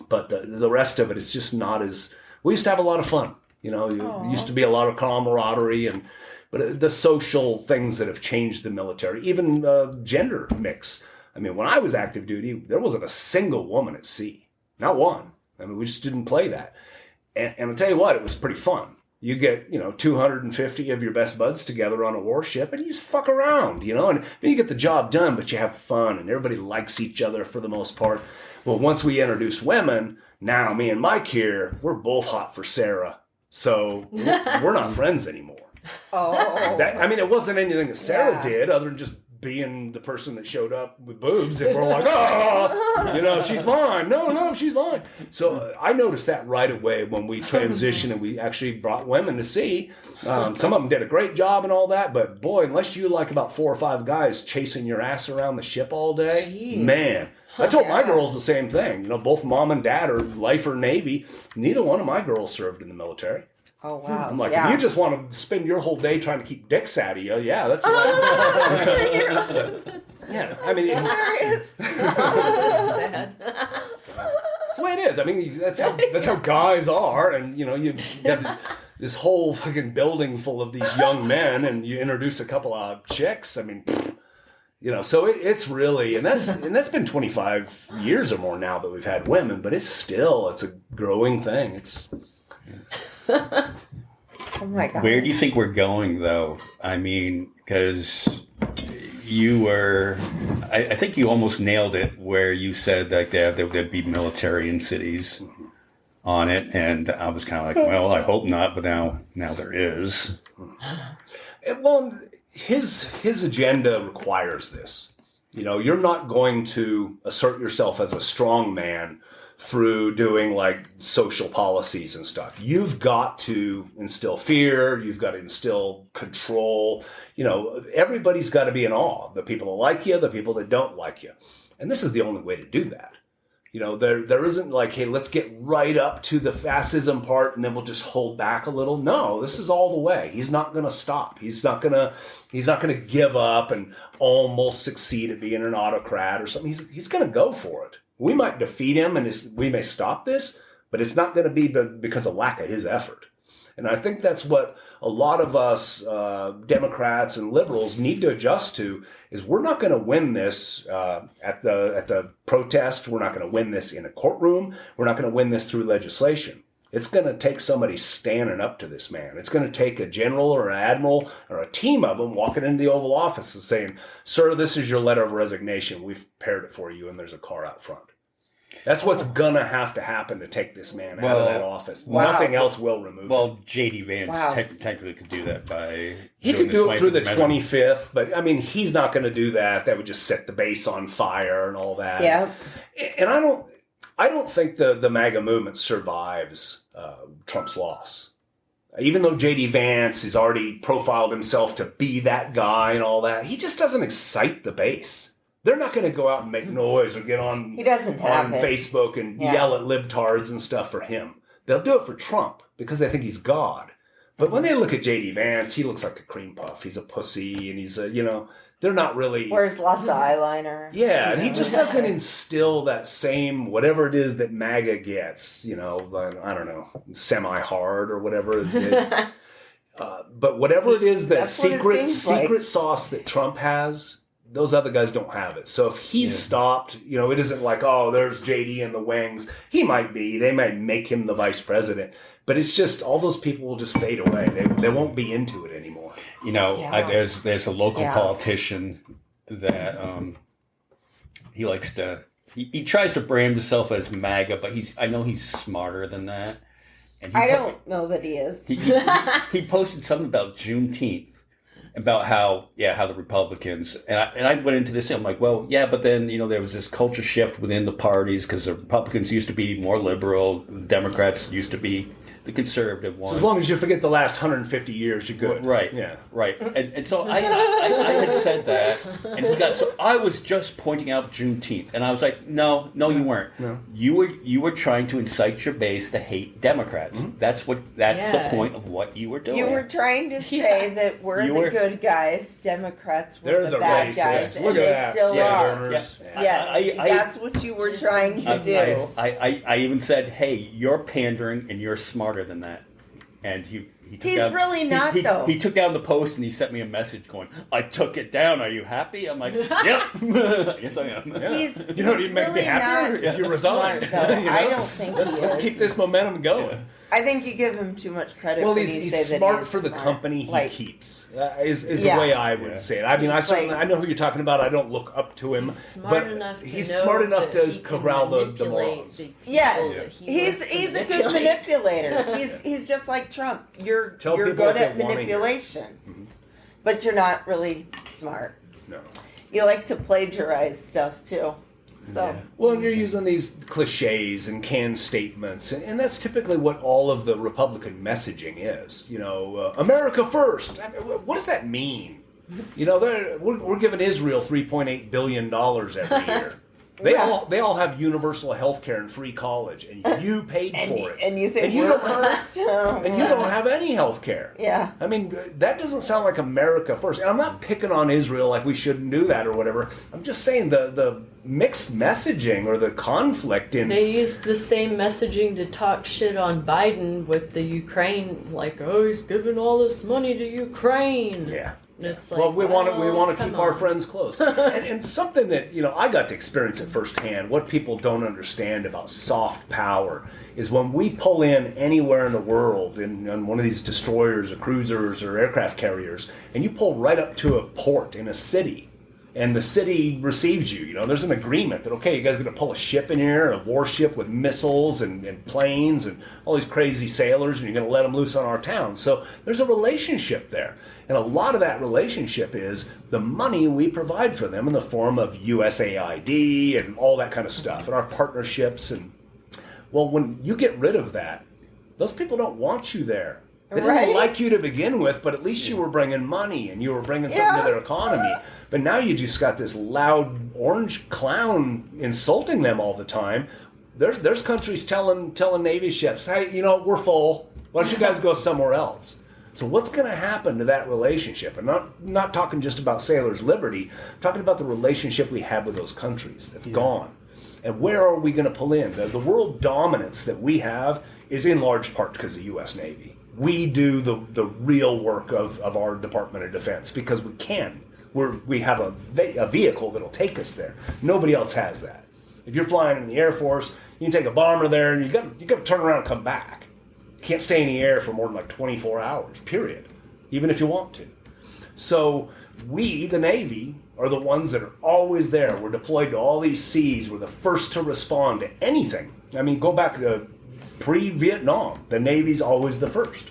S3: But the rest of it is just not as... We used to have a lot of fun. There used to be a lot of camaraderie, but the social things that have changed the military, even gender mix. I mean, when I was active duty, there wasn't a single woman at sea. Not one. I mean, we just didn't play that. And I'll tell you what, it was pretty fun. You get, 250 of your best buds together on a warship and you just fuck around, and you get the job done, but you have fun and everybody likes each other for the most part. Well, once we introduced women, now me and Mike here, we're both hot for Sarah. So we're not friends anymore. It wasn't anything that Sarah did other than just being the person that showed up with boobs. And we're like, she's mine. No, she's mine. So I noticed that right away when we transitioned and we actually brought women to sea. Some of them did a great job and all that. But boy, unless you like about 4 or 5 guys chasing your ass around the ship all day, man. I told my girls the same thing. Both mom and dad are lifer Navy. Neither one of my girls served in the military.
S2: Oh, wow.
S3: I'm like, if you just want to spend your whole day trying to keep dicks out of you, that's yeah. I mean,
S4: sad.
S3: That's the way it is. I mean, that's how guys are. And, you have this whole fucking building full of these young men and you introduce a couple of chicks. I mean... so it's really, and that's been 25 years or more now that we've had women, but it's a growing thing.
S2: Oh my God.
S1: Where do you think we're going, though? I mean, because I think you almost nailed it where you said that there'd be military in cities on it, and I was kind of like, well, I hope not, but now there is.
S3: Well, his agenda requires this. You're not going to assert yourself as a strong man through doing like social policies and stuff. You've got to instill fear. You've got to instill control. Everybody's got to be in awe. The people that like you, the people that don't like you. And this is the only way to do that. There isn't like, hey, let's get right up to the fascism part and then we'll just hold back a little. No, this is all the way. He's not going to stop. He's not going to give up and almost succeed at being an autocrat or something. He's going to go for it. We might defeat him and we may stop this, but it's not going to be because of lack of his effort. And I think that's what a lot of us Democrats and liberals need to adjust to, is we're not going to win this at the protest. We're not going to win this in a courtroom. We're not going to win this through legislation. It's going to take somebody standing up to this man. It's going to take a general or an admiral or a team of them walking into the Oval Office and saying, sir, this is your letter of resignation. We've prepared it for you, and there's a car out front. That's what's going to have to happen to take this man out of that office.
S2: Wow.
S3: Nothing else will remove him.
S1: Well, J.D. Vance technically could do that by...
S3: He could do it through the 25th, but, I mean, he's not going to do that. That would just set the base on fire and all that.
S2: Yeah.
S3: And I don't think the MAGA movement survives Trump's loss. Even though J.D. Vance has already profiled himself to be that guy and all that, he just doesn't excite the base. They're not going to go out and make noise or get on Facebook and yell at libtards and stuff for him. They'll do it for Trump because they think he's God. But when they look at J.D. Vance, he looks like a cream puff. He's a pussy, and he's they're not really...
S2: Wears lots of eyeliner.
S3: Yeah, and he just doesn't instill that same, whatever it is that MAGA gets, I don't know, semi-hard or whatever. But whatever it is, that secret sauce that Trump has... Those other guys don't have it. So if he's stopped, it isn't like, oh, there's JD in the wings. He might be. They might make him the vice president. But it's just all those people will just fade away. They won't be into it anymore.
S1: There's a local politician that he likes to... He tries to brand himself as MAGA, but I know he's smarter than that. And
S2: I don't know that he is.
S1: He posted something about Juneteenth. About how the Republicans, and I went into this, and I'm like, well, yeah, but then, there was this culture shift within the parties because the Republicans used to be more liberal, the Democrats used to be the conservative ones.
S3: So as long as you forget the last 150 years, you're good.
S1: Right.
S3: Yeah.
S1: Right. And so I had said that, and so I was just pointing out Juneteenth, and I was like, no, you weren't. No. You were trying to incite your base to hate Democrats. Mm-hmm. That's the point of what you were doing.
S2: You were trying to say that we're the good guys, Democrats were the bad guys, and they still are.
S1: Yes,
S2: that's what you were trying to do.
S1: I even said, hey, you're pandering and you're smarter than that. And he's
S2: really not, though.
S1: He took down the post and he sent me a message going, I took it down. Are you happy? I'm like, yep. Yes, I am.
S3: Yeah. You know, you'd make me happier if you resigned.
S2: I don't think
S3: let's keep this momentum going.
S2: Yeah. I think you give him too much credit.
S3: Well, he's smart for the company he keeps. Is the way I would say it. I mean, I know who you're talking about. I don't look up to him, he's smart enough to corral the morons.
S2: Yes, he's a good manipulator. He's just like Trump. You're good at manipulation, but you're not really smart.
S3: No,
S2: you like to plagiarize stuff too. So.
S3: Well, and you're using these cliches and canned statements, and that's typically what all of the Republican messaging is. America first. I mean, what does that mean? We're giving Israel $3.8 billion every year. They all have universal health care and free college, and you paid for it.
S2: And you think we're first?
S3: And you don't have any health care.
S2: Yeah.
S3: I mean, that doesn't sound like America first. And I'm not picking on Israel like we shouldn't do that or whatever. I'm just saying the mixed messaging or the conflict in...
S4: They used the same messaging to talk shit on Biden with the Ukraine, like, oh, he's giving all this money to Ukraine.
S3: Yeah.
S4: It's like,
S3: well, we want to keep our friends close. and something that, I got to experience it firsthand, what people don't understand about soft power is when we pull in anywhere in the world in one of these destroyers or cruisers or aircraft carriers, and you pull right up to a port in a city, and the city receives you. There's an agreement that, okay, you guys are going to pull a ship in here, a warship with missiles and planes and all these crazy sailors, and you're going to let them loose on our town. So there's a relationship there. And a lot of that relationship is the money we provide for them in the form of USAID and all that kind of stuff, and our partnerships. And, well, when you get rid of that, those people don't want you there. They didn't
S2: Right.
S3: like you to begin with, but at least you were bringing money and you were bringing something to their economy. But now you just got this loud orange clown insulting them all the time. There's countries telling Navy ships, hey, you know, we're full. Why don't you guys go somewhere else? So what's going to happen to that relationship? And not talking just about sailors' liberty. I'm talking about the relationship we have with those countries. That's gone. And where are we going to pull in? The world dominance that we have is in large part because of the U.S. Navy. We do the real work of our Department of Defense because we can. We have a vehicle that'll take us there. Nobody else has that. If you're flying in the Air Force, you can take a bomber there and you got to turn around and come back. You can't stay in the air for more than like 24 hours, period, even if you want to. So we, the Navy, are the ones that are always there. We're deployed to all these seas. We're the first to respond to anything. I mean, go back to pre-Vietnam. The Navy's always the first.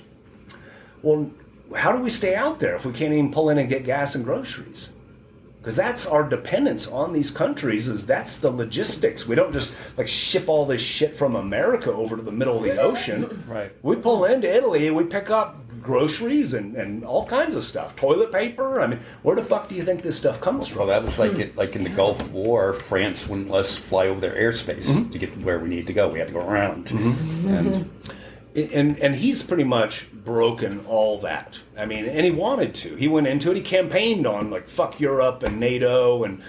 S3: Well, how do we stay out there if we can't even pull in and get gas and groceries? Because that's our dependence on these countries, that's the logistics. We don't just like ship all this shit from America over to the middle of the ocean.
S1: Right.
S3: We pull into Italy and we pick up groceries and all kinds of stuff. Toilet paper. I mean, where the fuck do you think this stuff comes from?
S1: Well, that was like in the Gulf War, France wouldn't let us fly over their airspace to get to where we need to go. We had to go around.
S3: And he's pretty much broken all that. I mean, and he wanted to. He went into it. He campaigned on like fuck Europe and NATO and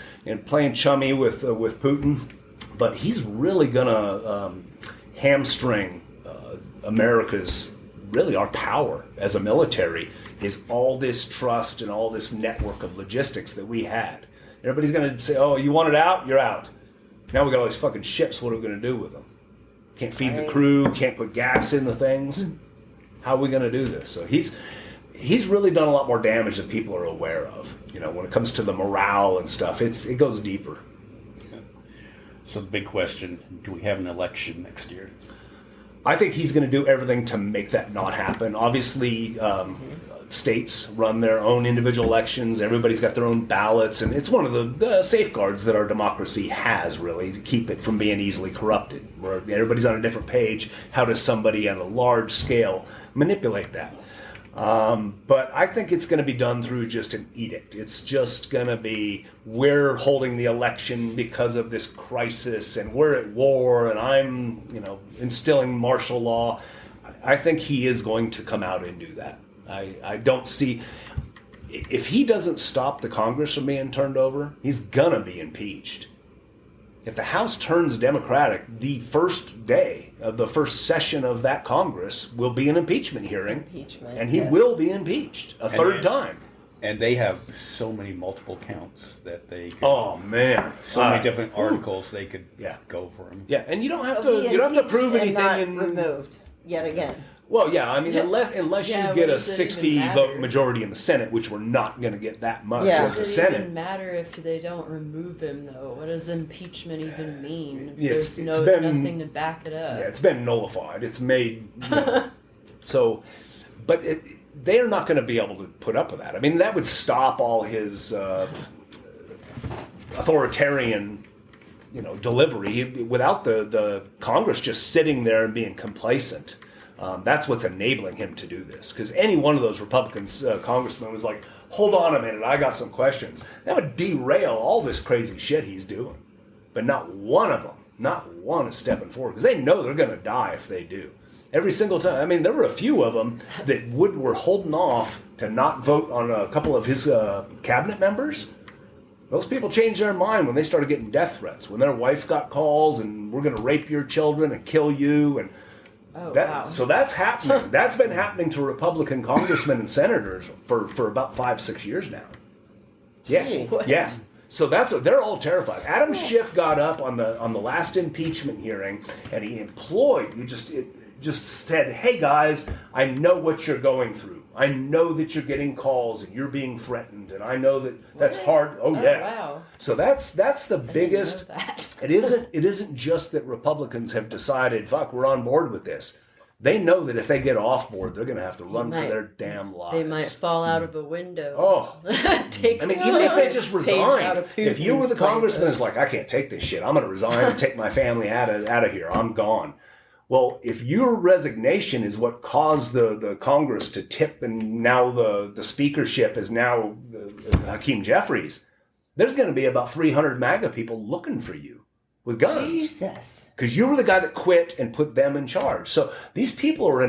S3: playing chummy with Putin. But he's really gonna hamstring America's really our power as a military is all this trust and all this network of logistics that we had. Everybody's gonna say, "Oh, you want it out? You're out." Now we got all these fucking ships. What are we gonna do with them? Can't feed the crew, can't put gas in the things. How are we going to do this? So he's really done a lot more damage than people are aware of. You know, when it comes to the morale and stuff, it goes deeper.
S1: So the big question, do we have an election next year?
S3: I think he's going to do everything to make that not happen. Obviously, states run their own individual elections. Everybody's got their own ballots, and it's one of the safeguards that our democracy has, really, to keep it from being easily corrupted. Where everybody's on a different page. How does somebody on a large scale manipulate that? But I think it's going to be done through just an edict. It's just going to be, we're holding the election because of this crisis, and we're at war, and I'm, instilling martial law. I think he is going to come out and do that. I don't see, if he doesn't stop the Congress from being turned over, he's gonna be impeached. If the House turns Democratic, the first day of the first session of that Congress will be an impeachment hearing, and he will be impeached a third time.
S1: And they have so many multiple counts that they could,
S3: oh man,
S1: so many different articles they could go for him.
S3: Yeah, and you don't have to prove anything
S2: and not removed yet again.
S3: Well, yeah, I mean, unless you get a 60-vote majority in the Senate, which we're not going to get that much as the
S4: Does it
S3: Senate.
S4: even matter if they don't remove him, though? What does impeachment even mean?
S3: It's
S4: There's
S3: been,
S4: nothing to back it up.
S3: Yeah, it's been nullified. It's made... so, but they are not going to be able to put up with that. I mean, that would stop all his authoritarian... delivery without the Congress just sitting there and being complacent. That's what's enabling him to do this. Because any one of those Republicans, congressmen, was like, hold on a minute, I got some questions. That would derail all this crazy shit he's doing. But not one of them, not one is stepping forward. Because they know they're going to die if they do. Every single time. I mean, there were a few of them that were holding off to not vote on a couple of his cabinet members. Those people changed their mind when they started getting death threats. When their wife got calls and we're going to rape your children and kill you. And
S4: wow.
S3: So that's happening. That's been happening to Republican congressmen and senators for about 5-6 years now. Yeah.
S2: Jeez.
S3: Yeah. So they're all terrified. Adam Schiff got up on the last impeachment hearing and he just said, hey guys, I know what you're going through. I know that you're getting calls and you're being threatened, and I know that's hard. Oh yeah.
S4: Wow.
S3: So that's the biggest. It isn't just that Republicans have decided, fuck, we're on board with this. They know that if they get off board, they're going to have to run for their damn lives.
S4: They might fall out of a window.
S3: Oh. Even if they just resign. If you were the congressman that's like, I can't take this shit, I'm going to resign and take my family out of here. I'm gone. Well, if your resignation is what caused the Congress to tip, and now the speakership is now Hakeem Jeffries, there's going to be about 300 MAGA people looking for you with guns.
S2: Jesus.
S3: Because you were the guy that quit and put them in charge. So these people are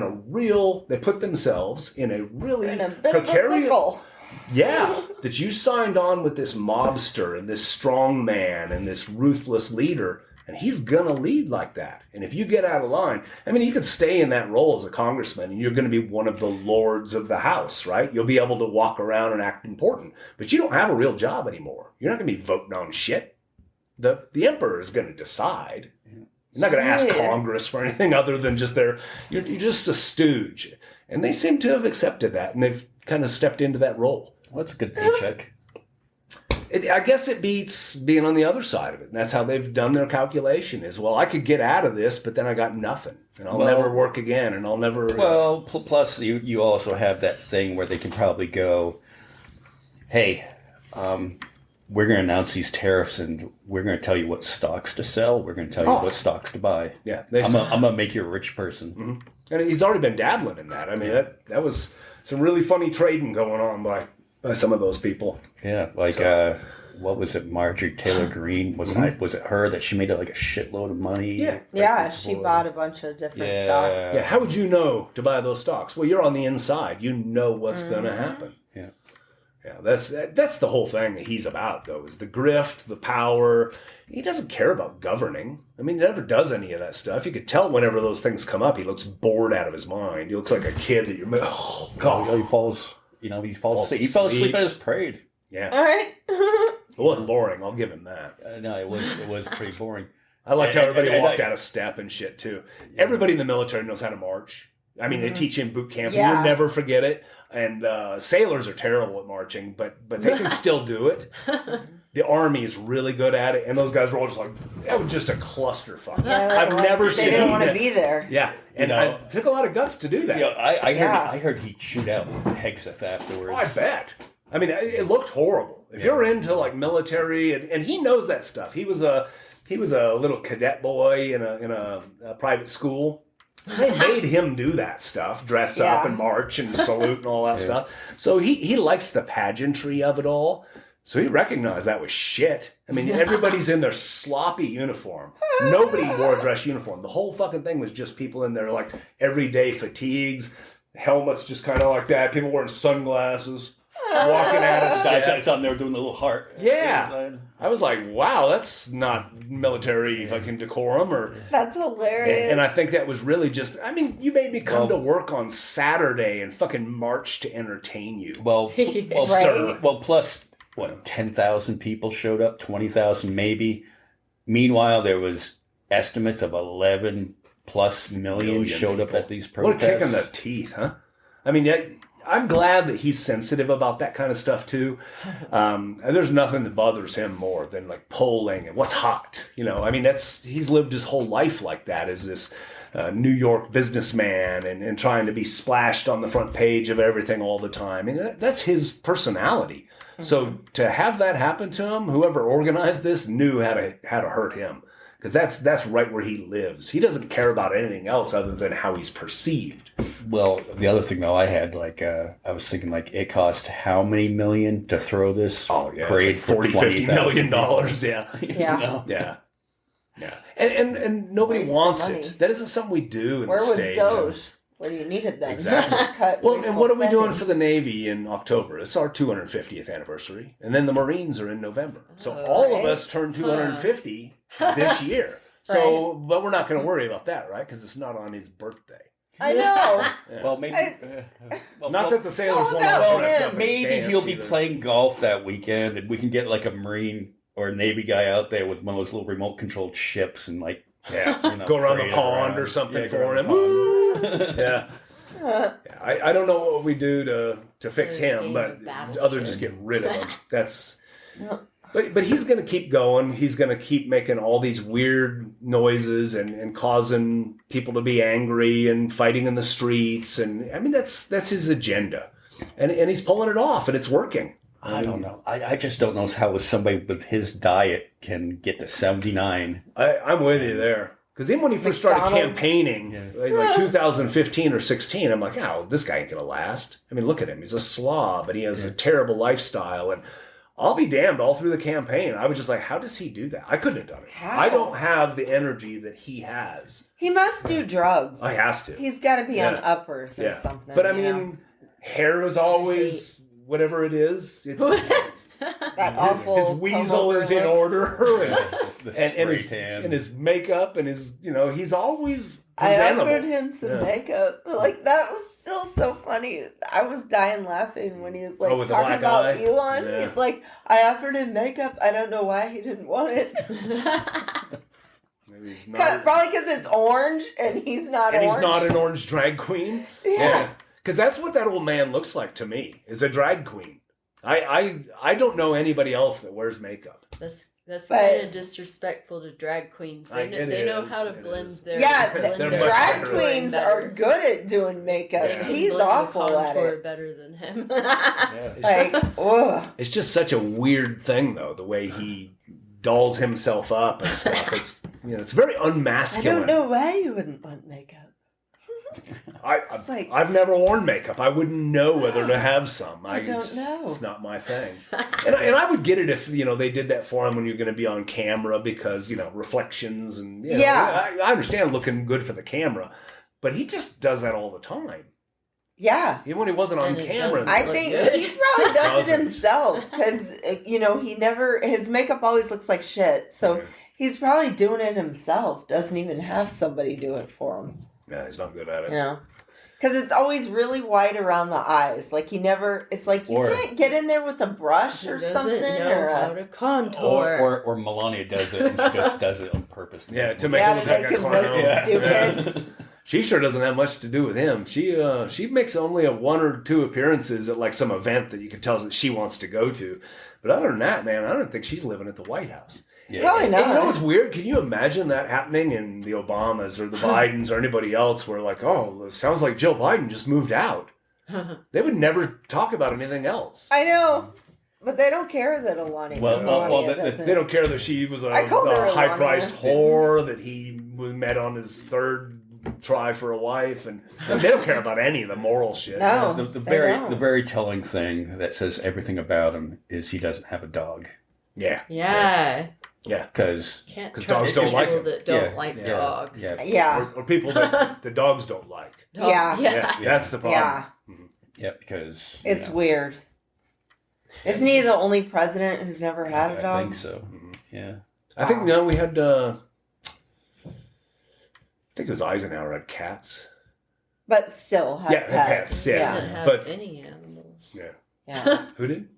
S3: they put themselves in a really
S2: In a bit
S3: precarious...
S2: of a pickle.
S3: Yeah, that you signed on with this mobster and this strong man and this ruthless leader, and he's going to lead like that. And if you get out of line, I mean, you could stay in that role as a congressman and you're going to be one of the lords of the house, right? You'll be able to walk around and act important, but you don't have a real job anymore. You're not going to be voting on shit. The emperor is going to decide. You're not going to ask Congress for anything other than just you're just a stooge. And they seem to have accepted that, and they've kind of stepped into that role.
S1: Well, that's a good paycheck.
S3: I guess it beats being on the other side of it. And that's how they've done their calculation is, well, I could get out of this, but then I got nothing. And I'll never work again, and I'll never...
S1: Well, plus you also have that thing where they can probably go, hey, we're going to announce these tariffs, and we're going to tell you what stocks to sell. We're going to tell you what stocks to buy.
S3: Yeah.
S1: I'm going to make you a rich person.
S3: Mm-hmm. And he's already been dabbling in that. I mean, that was some really funny trading going on by some of those people.
S1: Yeah, like what was it? Marjorie Taylor Greene was it her that she made like a shitload of money?
S3: Yeah,
S2: Yeah, she bought a bunch of different stocks.
S3: Yeah, how would you know to buy those stocks? Well, you're on the inside. You know what's going to happen.
S1: Yeah.
S3: Yeah, that's the whole thing that he's about, though, is the grift, the power. He doesn't care about governing. I mean, he never does any of that stuff. You could tell whenever those things come up, he looks bored out of his mind. He looks like a kid that oh, God.
S1: He falls asleep. He fell asleep as parade.
S3: Yeah.
S2: All right.
S3: It was boring. I'll give him that.
S1: No, it was pretty boring.
S3: I liked how everybody walked out of step and shit, too. Everybody in the military knows how to march. I mean, they teach you in boot camp, and you'll never forget it. And sailors are terrible at marching, but they can still do it. The Army is really good at it, and those guys were all just like, that was just a clusterfuck.
S2: Yeah,
S3: I've never seen
S2: They didn't want to
S3: it.
S2: be there.
S3: Yeah, and it took a lot of guts to do that.
S1: I heard he'd shoot out Hegseth afterwards.
S3: Oh, I bet. I mean, it looked horrible. If you're into like military, and he knows that stuff. He was a little cadet boy in a private school. So they made him do that stuff, dress up and march and salute and all that stuff. So he likes the pageantry of it all. So he recognized that was shit. I mean, everybody's in their sloppy uniform. Nobody wore a dress uniform. The whole fucking thing was just people in their like everyday fatigues, helmets just kind of like that, people wearing sunglasses, walking out of step.
S1: I thought they were doing the little heart.
S3: Yeah. I was like, wow, that's not military fucking decorum.
S2: That's hilarious.
S3: And I think that was really just, I mean, you made me come to work on Saturday and fucking march to entertain you.
S2: Right.
S1: Plus, what, 10,000 people showed up, 20,000 maybe. Meanwhile, there was estimates of 11 plus million showed up at these protests.
S3: What a kick in the teeth, huh? I mean, I'm glad that he's sensitive about that kind of stuff too. And there's nothing that bothers him more than like polling and what's hot. You know, I mean, he's lived his whole life like that as this New York businessman and trying to be splashed on the front page of everything all the time. And that's his personality. Mm-hmm. So to have that happen to him, whoever organized this knew how to hurt him. Because that's right where he lives. He doesn't care about anything else other than how he's perceived.
S1: Well, the other thing though, I had I was thinking like it cost how many million to throw this parade
S3: for
S1: $40,
S3: $50 million.
S2: Yeah.
S3: Yeah. And nobody wants it. That isn't something we do in the States.
S2: Where was Doge? Where do you need it then?
S3: Exactly. Well, and what are we doing for the Navy in October? It's our 250th anniversary. And then the Marines are in November. So all of us turn 250 this year. So, but we're not going to worry about that, right? Because it's not on his birthday.
S2: I know.
S1: Yeah. Well, maybe.
S3: Not that the sailors want
S2: about
S3: to dress up.
S1: Maybe he'll be playing golf that weekend, and we can get like a Marine or a Navy guy out there with one of those little remote controlled ships and like
S3: go around the pond or something for him. I don't know what we do to fix him, but other than just get rid of him. That's. But he's going to keep going. He's going to keep making all these weird noises and causing people to be angry and fighting in the streets. And I mean, that's his agenda. And he's pulling it off, and it's working.
S1: I don't know. I just don't know how somebody with his diet can get to 79.
S3: I'm with you there. Because even when he first started
S2: McDonald's.
S3: campaigning, in like 2015 or 16, I'm like, oh, this guy ain't going to last. I mean, look at him. He's a slob, and he has a terrible lifestyle. And I'll be damned, all through the campaign, I was just like, how does he do that? I couldn't have done it.
S2: How?
S3: I don't have the energy that he has.
S2: He must do drugs.
S3: I has to.
S2: He's got to be on uppers or something.
S3: But I
S2: you know?
S3: mean, hair is always whatever it is. It's
S2: that awful
S3: his weasel is in
S2: look.
S3: order,
S1: The
S3: and
S1: spray tan.
S3: his makeup and his, he's always
S2: I
S3: presentable.
S2: offered him some makeup. Like, that was still so funny. I was dying laughing when he was like
S3: with the
S2: talking
S3: black
S2: about
S3: eye?
S2: Elon.
S3: Yeah.
S2: He's like, I offered him makeup. I don't know why he didn't want it.
S3: Maybe he's not,
S2: Probably because it's orange and he's not
S3: and
S2: orange.
S3: he's not an orange drag queen.
S2: Yeah.
S3: Because that's what that old man looks like to me, is a drag queen. I don't know anybody else that wears makeup.
S4: That's
S2: But-
S4: kind of disrespectful to drag queens. They know how to
S3: It
S4: blend
S3: is.
S4: their
S2: Yeah,
S3: They're
S2: the
S3: much
S2: drag
S3: better.
S2: queens
S4: better.
S2: are good at doing makeup.
S3: Yeah.
S4: They
S2: He's
S4: blend the
S2: awful at
S4: contour
S2: it.
S4: better than him.
S2: Like, ugh.
S3: It's just such a weird thing, though, the way he dolls himself up and stuff. It's it's very
S2: I
S3: unmasculine.
S2: don't know why you wouldn't want makeup. It's like-
S3: I've never worn makeup. I wouldn't know whether to have some.
S2: I don't know.
S3: It's not my thing. And I would get it if they did that for him when you're going to be on camera because reflections and
S2: Yeah.
S3: I understand looking good for the camera, but he just does that all the time.
S2: Yeah.
S3: Even when he wasn't on
S4: And it
S3: camera.
S4: doesn't
S2: I
S4: look
S2: think
S4: good.
S2: he probably does it
S3: Doesn't.
S2: himself because, he never, his makeup always looks like shit. So
S3: Yeah.
S2: he's probably doing it himself. Doesn't even have somebody do it for him,
S3: Yeah, he's not good at it.
S2: Because it's always really white around the eyes. Like it's like you
S1: Or-
S2: can't get in there with a brush or
S4: Doesn't
S2: something.
S4: know how to contour.
S1: Or Melania does it and she just does it on purpose.
S3: Yeah, to make
S2: Yeah,
S3: it look
S2: to
S3: like
S2: make
S3: a
S2: him look
S3: clown.
S2: stupid.
S3: She sure doesn't have much to do with him. She makes only one or two appearances at like some event that you can tell that she wants to go to. But other than that, man, I don't think she's living at the White House.
S1: Yeah.
S2: Probably
S3: And
S2: not.
S3: you know what's weird? Can you imagine that happening in the Obamas or the Bidens or anybody else where like, oh, it sounds like Jill Biden just moved out. They would never talk about anything else.
S2: I know. But they don't care that Alani.
S1: Well,
S3: They don't care that she was
S2: I called her
S3: a
S2: Alania.
S3: high-priced whore, that he met on his third try for a wife, and they don't care about any of the moral shit.
S2: No.
S1: The
S2: They don't.
S1: very telling thing that says everything about him is he doesn't have a dog.
S3: Yeah.
S4: Yeah.
S3: Yeah.
S1: Because
S4: Can't
S3: 'Cause
S4: trust
S3: dogs don't
S4: people
S3: like 'em.
S4: that don't
S1: Yeah,
S4: like
S1: yeah,
S4: dogs.
S1: yeah.
S2: Yeah.
S3: Or people that the dogs don't like.
S2: Yeah.
S3: Yeah, that's the problem.
S2: Yeah.
S1: because
S2: It's weird. Isn't he the only president who's never had a dog?
S1: I think so. Yeah.
S3: I think we had. I think it was Eisenhower had cats.
S2: But still have
S3: Yeah,
S2: pets.
S3: pets, yeah.
S4: Doesn't have
S3: But-
S4: any animals.
S3: Yeah.
S2: Yeah.
S3: Who did?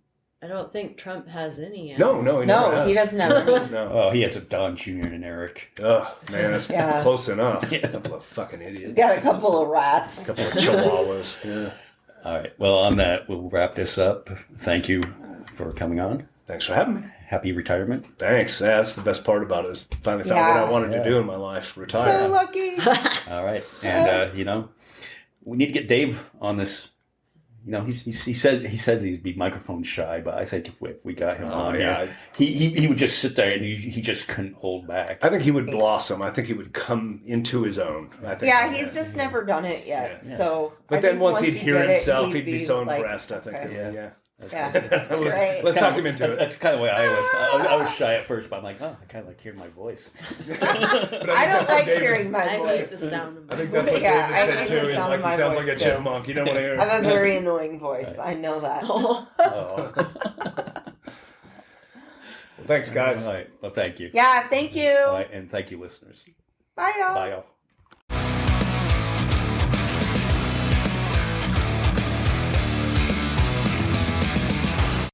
S4: I don't think Trump has any
S3: No,
S4: animals.
S3: no, he never
S2: No,
S3: has.
S2: he doesn't have any.
S3: No.
S1: Oh, he has a Don Jr. and Eric.
S3: Oh man, that's
S2: Yeah.
S3: close enough.
S1: Yeah.
S3: A couple of fucking idiots.
S2: He's got a couple of rats.
S3: A couple of chihuahuas. Yeah.
S1: All right. Well, on that, we'll wrap this up. Thank you for coming on.
S3: Thanks for having me.
S1: Happy retirement.
S3: Thanks. Yeah, that's the best part about it. Is finally found what I wanted to do in my life. Retire.
S2: So lucky.
S1: All right. And, we need to get Dave on this. He said he'd be microphone shy, but I think if we got him on
S3: yeah.
S1: here, he would just sit there and he just couldn't hold back.
S3: I think he would blossom. I think he would come into his own. I think.
S2: Yeah, he's just never done it yet.
S3: Yeah.
S2: So,
S3: But
S2: I
S3: then
S2: think
S3: once he'd hear
S2: did it,
S3: himself, he'd be so
S2: like,
S3: impressed. I think.
S2: okay.
S3: Yeah.
S2: Yeah.
S3: let's
S2: Great.
S3: talk him into it.
S1: That's kind of why I was. I was shy at first, but I'm like, oh, I kind of like hearing my voice.
S3: But
S2: I don't like
S3: David's-
S2: hearing my
S4: I hate
S2: voice.
S4: the sound of my
S3: I think that's what
S4: voice.
S2: Yeah, I
S3: David
S2: hate
S3: said
S2: the
S3: too. He's
S2: sound
S3: like
S2: of my
S3: he sounds like a
S2: voice, too.
S3: chipmunk. You don't want to hear.
S2: I have a very annoying voice. I know that.
S4: Oh.
S1: Oh.
S3: Thanks, guys.
S1: All right. Well, thank you.
S2: Yeah, thank you.
S1: All right, and thank you, listeners.
S2: Bye, y'all.
S1: Bye, y'all.